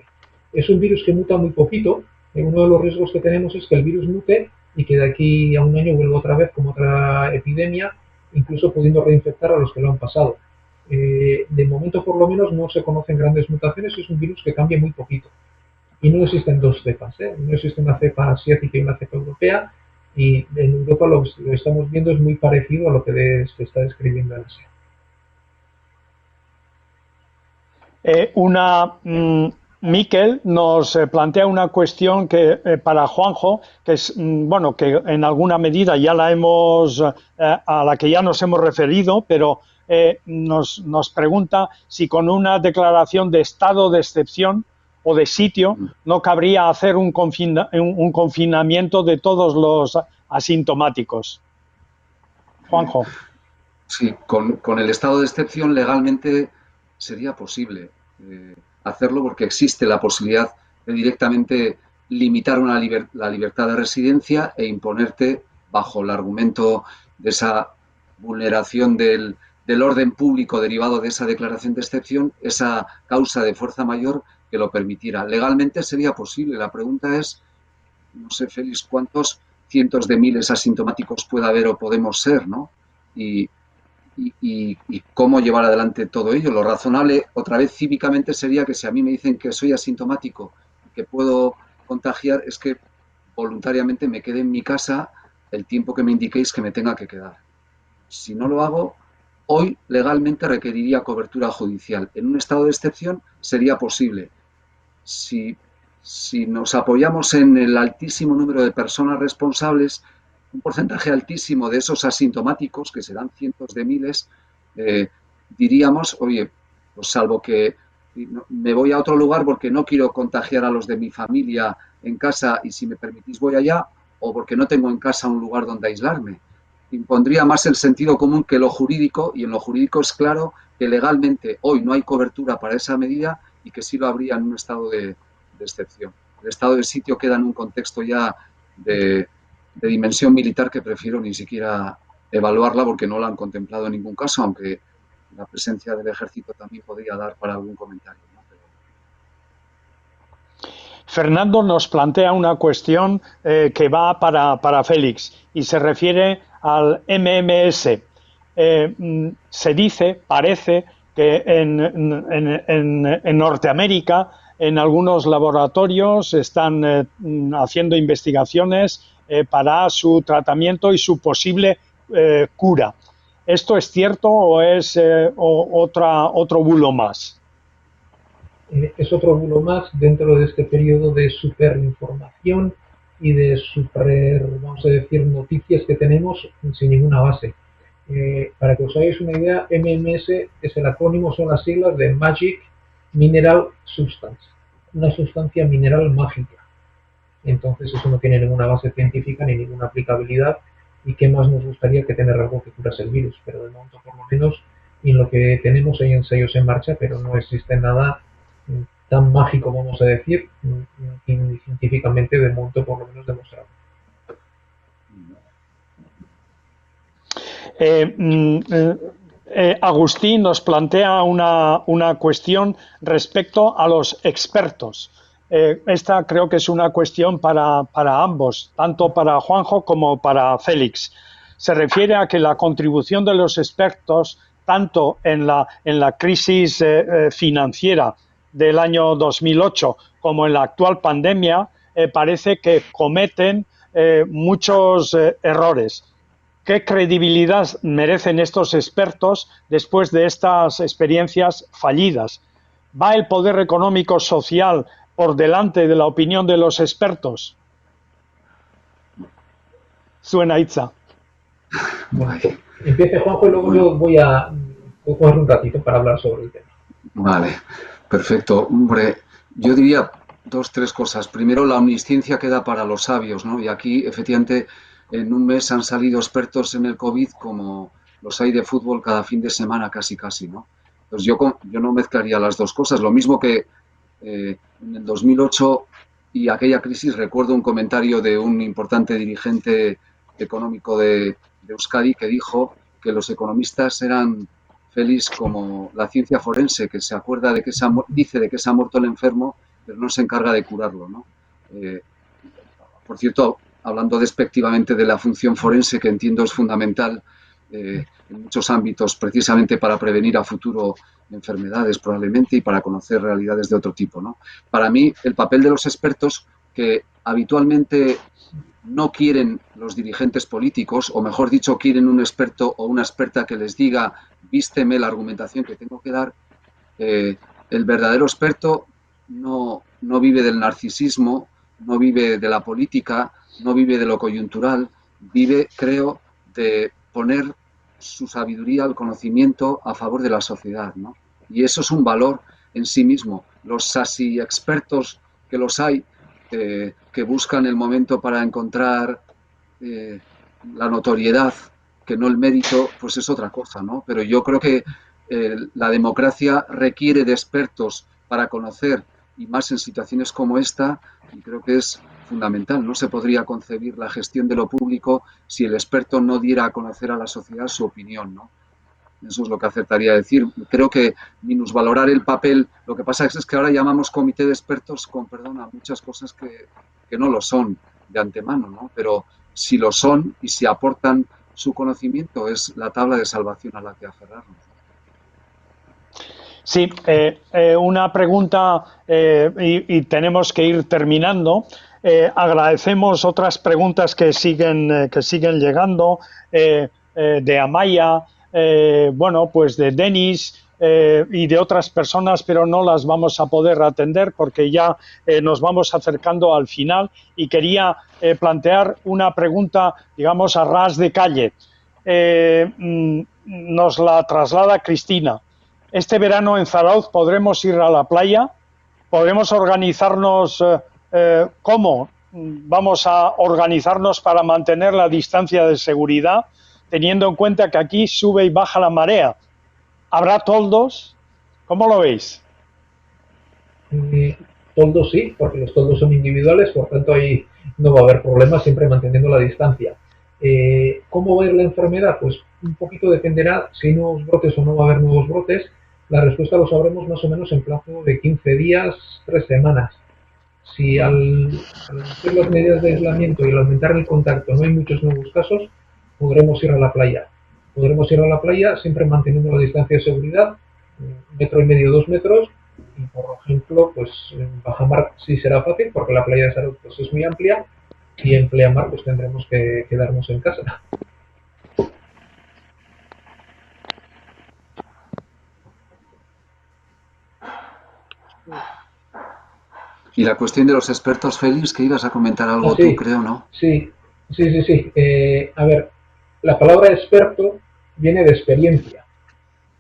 Es un virus que muta muy poquito. Uno de los riesgos que tenemos es que el virus mute y que de aquí a un año vuelva otra vez como otra epidemia, incluso pudiendo reinfectar a los que lo han pasado. De momento, por lo menos, no se conocen grandes mutaciones. Es un virus que cambia muy poquito. Y no existen 2 cepas. No existe una cepa asiática y una cepa europea. Y en Europa lo estamos viendo es muy parecido a lo que se está describiendo en Asia. Miquel nos plantea una cuestión que para Juanjo, que es bueno, que en alguna medida ya la hemos a la que ya nos hemos referido, pero nos pregunta si con una declaración de estado de excepción o de sitio no cabría hacer un confinamiento de todos los asintomáticos. Juanjo. Sí, con el estado de excepción legalmente sería posible hacerlo porque existe la posibilidad de directamente limitar la libertad de residencia e imponerte, bajo el argumento de esa vulneración del orden público derivado de esa declaración de excepción, esa causa de fuerza mayor que lo permitiera. Legalmente sería posible. La pregunta es, no sé, Félix, ¿cuántos cientos de miles asintomáticos puede haber o podemos ser, ¿no? Y cómo llevar adelante todo ello. Lo razonable, otra vez cívicamente, sería que si a mí me dicen que soy asintomático y que puedo contagiar, es que voluntariamente me quede en mi casa el tiempo que me indiquéis que me tenga que quedar. Si no lo hago, hoy legalmente requeriría cobertura judicial. En un estado de excepción sería posible. Si nos apoyamos en el altísimo número de personas responsables, un porcentaje altísimo de esos asintomáticos, que serán cientos de miles, diríamos, oye, pues salvo que me voy a otro lugar porque no quiero contagiar a los de mi familia en casa y si me permitís voy allá, o porque no tengo en casa un lugar donde aislarme. Impondría más el sentido común que lo jurídico, y en lo jurídico es claro que legalmente hoy no hay cobertura para esa medida y que sí lo habría en un estado de excepción. El estado de sitio queda en un contexto ya de dimensión militar que prefiero ni siquiera evaluarla porque no la han contemplado en ningún caso, aunque la presencia del ejército también podría dar para algún comentario, ¿no? Fernando nos plantea una cuestión que va para Félix y se refiere al MMS. Se dice, parece, que en Norteamérica, en algunos laboratorios, están haciendo investigaciones para su tratamiento y su posible cura. ¿Esto es cierto o es otro bulo más? Es otro bulo más dentro de este periodo de superinformación y de vamos a decir, noticias que tenemos sin ninguna base. Para que os hagáis una idea, MMS es el acrónimo, son las siglas de Magic Mineral Substance, una sustancia mineral mágica. Entonces eso no tiene ninguna base científica ni ninguna aplicabilidad, y qué más nos gustaría que tener algo que curase el virus, pero de momento por lo menos, y en lo que tenemos hay ensayos en marcha, pero no existe nada tan mágico, vamos a decir, y científicamente de momento por lo menos demostrado. Agustín nos plantea una cuestión respecto a los expertos. Esta creo que es una cuestión para ambos, tanto para Juanjo como para Félix. Se refiere a que la contribución de los expertos, tanto en la crisis financiera del año 2008 como en la actual pandemia, parece que cometen muchos errores. ¿Qué credibilidad merecen estos expertos después de estas experiencias fallidas? ¿Va el poder económico social por delante de la opinión de los expertos? Suena Itza. Bueno, empiece Juanjo y luego yo voy a coger un ratito para hablar sobre el tema. Vale, perfecto. Hombre, yo diría 2, 3 cosas. Primero, la omnisciencia queda para los sabios, ¿no? Y aquí, efectivamente, en un mes han salido expertos en el COVID como los hay de fútbol cada fin de semana, casi, ¿no? Entonces yo no mezclaría las dos cosas. Lo mismo que en el 2008 y aquella crisis, recuerdo un comentario de un importante dirigente económico de Euskadi que dijo que los economistas eran, Félix, como la ciencia forense, que se acuerda de que dice de que se ha muerto el enfermo, pero no se encarga de curarlo, ¿no? Por cierto, hablando despectivamente de la función forense, que entiendo es fundamental en muchos ámbitos, precisamente para prevenir a futuro enfermedades probablemente y para conocer realidades de otro tipo, ¿no? Para mí, el papel de los expertos, que habitualmente no quieren los dirigentes políticos, o mejor dicho, quieren un experto o una experta que les diga, vísteme la argumentación que tengo que dar. El verdadero experto no vive del narcisismo, no vive de la política, no vive de lo coyuntural, vive, creo, de poner su sabiduría, el conocimiento a favor de la sociedad, ¿no? Y eso es un valor en sí mismo. Los sasi expertos que los hay, que buscan el momento para encontrar la notoriedad, que no el mérito, pues es otra cosa, ¿no? Pero yo creo que la democracia requiere de expertos para conocer, y más en situaciones como esta, y creo que es fundamental. No se podría concebir la gestión de lo público si el experto no diera a conocer a la sociedad su opinión, ¿no? Eso es lo que acertaría a decir. Creo que minusvalorar el papel, lo que pasa es que ahora llamamos comité de expertos con perdón a muchas cosas que no lo son de antemano, ¿no? Pero si lo son y si aportan su conocimiento, es la tabla de salvación a la que aferrarnos. Sí, una pregunta y tenemos que ir terminando. Agradecemos otras preguntas que siguen llegando de Amaya, bueno, pues de Denis y de otras personas, pero no las vamos a poder atender porque ya nos vamos acercando al final, y quería plantear una pregunta, digamos, a ras de calle. Nos la traslada Cristina. Este verano en Zarauz podremos ir a la playa, podremos organizarnos. ¿Cómo vamos a organizarnos para mantener la distancia de seguridad, teniendo en cuenta que aquí sube y baja la marea? ¿Habrá toldos? ¿Cómo lo veis? Toldos sí, porque los toldos son individuales, por tanto ahí no va a haber problemas, siempre manteniendo la distancia. ¿Cómo va a ir la enfermedad? Pues un poquito dependerá si hay nuevos brotes o no va a haber nuevos brotes. La respuesta lo sabremos más o menos en plazo de 15 días, 3 semanas. Si al hacer las medidas de aislamiento y al aumentar el contacto no hay muchos nuevos casos, podremos ir a la playa. Podremos ir a la playa siempre manteniendo la distancia de seguridad, 1,5 metros, 2 metros, y por ejemplo, pues en bajamar sí será fácil porque la playa de Zarauz pues, es muy amplia, y en pleamar pues tendremos que quedarnos en casa. Y la cuestión de los expertos, Félix, que ibas a comentar algo sí, tú, creo, ¿no? Sí. A ver, la palabra experto viene de experiencia.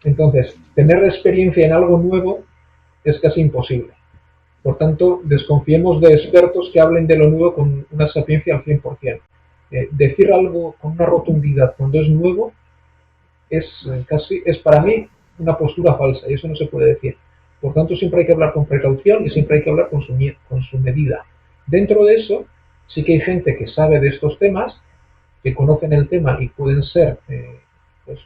Entonces, tener experiencia en algo nuevo es casi imposible. Por tanto, desconfiemos de expertos que hablen de lo nuevo con una sapiencia al 100%. Decir algo con una rotundidad cuando es nuevo es para mí una postura falsa y eso no se puede decir. Por tanto, siempre hay que hablar con precaución y siempre hay que hablar con su medida. Dentro de eso, sí que hay gente que sabe de estos temas, que conocen el tema y pueden ser, pues,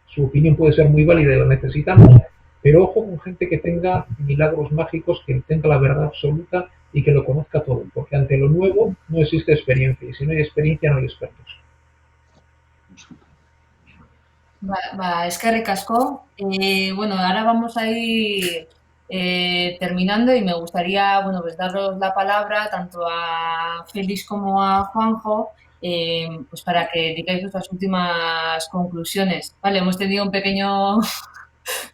su opinión puede ser muy válida y la necesitamos, pero ojo con gente que tenga milagros mágicos, que tenga la verdad absoluta y que lo conozca todo, porque ante lo nuevo no existe experiencia y si no hay experiencia no hay expertos. Eskerrik asko. Bueno, ahora vamos a ir terminando y me gustaría, bueno, pues daros la palabra tanto a Félix como a Juanjo, pues para que digáis vuestras últimas conclusiones. Vale, hemos tenido un pequeño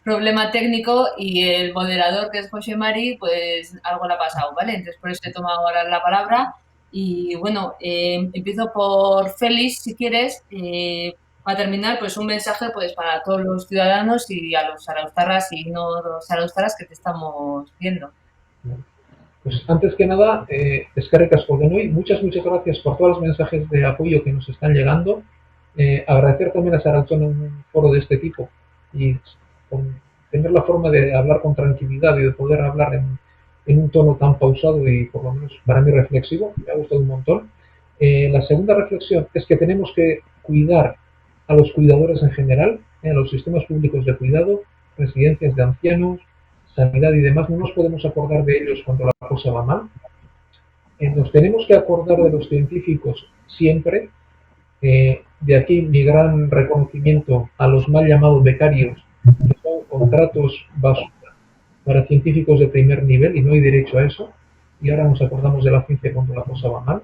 problema técnico y el moderador, que es José Mari, pues algo le ha pasado, ¿vale? Entonces por eso he tomado ahora la palabra y bueno, empiezo por Félix, si quieres. Para terminar, pues un mensaje pues para todos los ciudadanos y a los zarauztarras y no los zarauztarras que te estamos viendo. Pues antes que nada, eskerrik asko denoi, muchas gracias por todos los mensajes de apoyo que nos están llegando. Agradecer también a Saranzón un foro de este tipo y tener la forma de hablar con tranquilidad y de poder hablar en un tono tan pausado y por lo menos para mí reflexivo, me ha gustado un montón. La segunda reflexión es que tenemos que cuidar a los cuidadores en general, a los sistemas públicos de cuidado, residencias de ancianos, sanidad y demás. No nos podemos acordar de ellos cuando la cosa va mal. Nos tenemos que acordar de los científicos siempre. De aquí mi gran reconocimiento a los mal llamados becarios, que son contratos basura para científicos de primer nivel y no hay derecho a eso. Y ahora nos acordamos de la ciencia cuando la cosa va mal.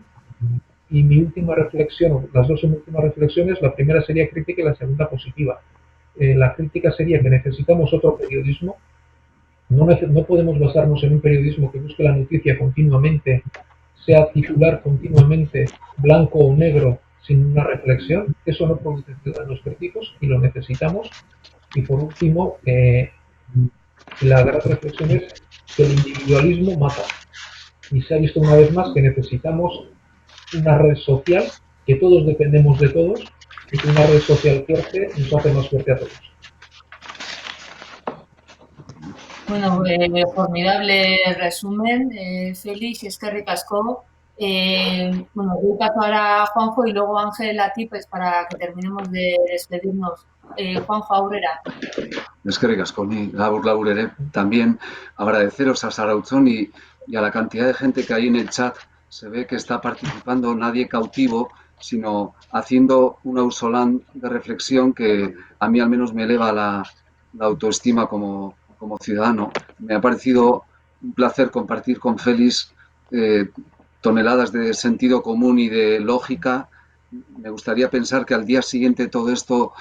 Y mi última reflexión, las dos últimas reflexiones, la primera sería crítica y la segunda positiva. La crítica sería que necesitamos otro periodismo. No podemos basarnos en un periodismo que busque la noticia continuamente, sea titular continuamente, blanco o negro, sin una reflexión. Eso no produce ciudadanos críticos y lo necesitamos. Y por último, la gran reflexión es que el individualismo mata. Y se ha visto una vez más que necesitamos una red social, que todos dependemos de todos y que una red social fuerte nos hace más fuerte a todos. Bueno, formidable resumen, Félix, eskerrik asko. Bueno, doy paso ahora a Juanjo y luego Ángel a ti, pues para que terminemos de despedirnos. Juanjo, aurrera. Eskerrik asko, ni labur ere. También agradeceros a Zarauzón y a la cantidad de gente que hay en el chat. Se ve que está participando nadie cautivo, sino haciendo un ausolán de reflexión que a mí al menos me eleva la autoestima como ciudadano. Me ha parecido un placer compartir con Félix toneladas de sentido común y de lógica. Me gustaría pensar que al día siguiente todo esto,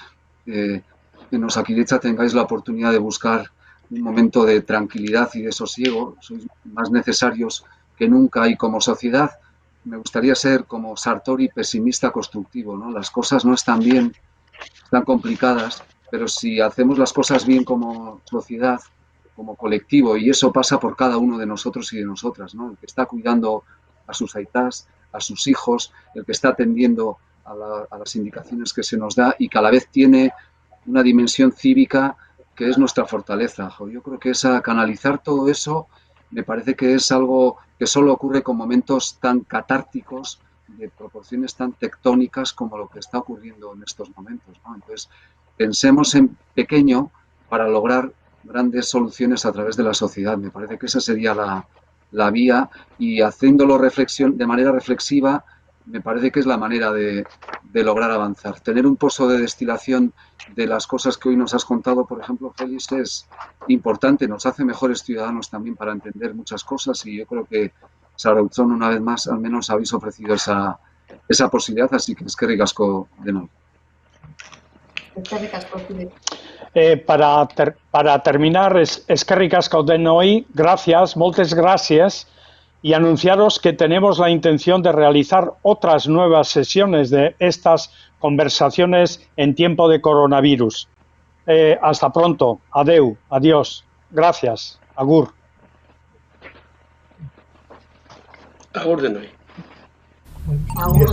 en Osakidetza tengáis la oportunidad de buscar un momento de tranquilidad y de sosiego. Sois más necesarios que nunca y como sociedad me gustaría ser como Sartori pesimista constructivo, ¿no? Las cosas no están bien, están complicadas, pero si hacemos las cosas bien como sociedad, como colectivo, y eso pasa por cada uno de nosotros y de nosotras, ¿no? El que está cuidando a sus aitás, a sus hijos, el que está atendiendo a las indicaciones que se nos da y que a la vez tiene una dimensión cívica que es nuestra fortaleza. Yo creo que canalizar todo eso me parece que es algo que solo ocurre con momentos tan catárticos, de proporciones tan tectónicas como lo que está ocurriendo en estos momentos, ¿no? Entonces, pensemos en pequeño para lograr grandes soluciones a través de la sociedad. Me parece que esa sería la vía y haciéndolo de manera reflexiva me parece que es la manera de lograr avanzar. Tener un pozo de destilación de las cosas que hoy nos has contado, por ejemplo, Félix, es importante, nos hace mejores ciudadanos también para entender muchas cosas y yo creo que Zarauzón, una vez más, al menos habéis ofrecido esa posibilidad, así que eskerrik asko de nuevo. Eskerrik asko, Félix. Para terminar, eskerrik asko denoi, gracias, moltes gracias, y anunciaros que tenemos la intención de realizar otras nuevas sesiones de estas conversaciones en tiempo de coronavirus. Hasta pronto, adeu, adiós, gracias, agur. Agur de noi. Agur.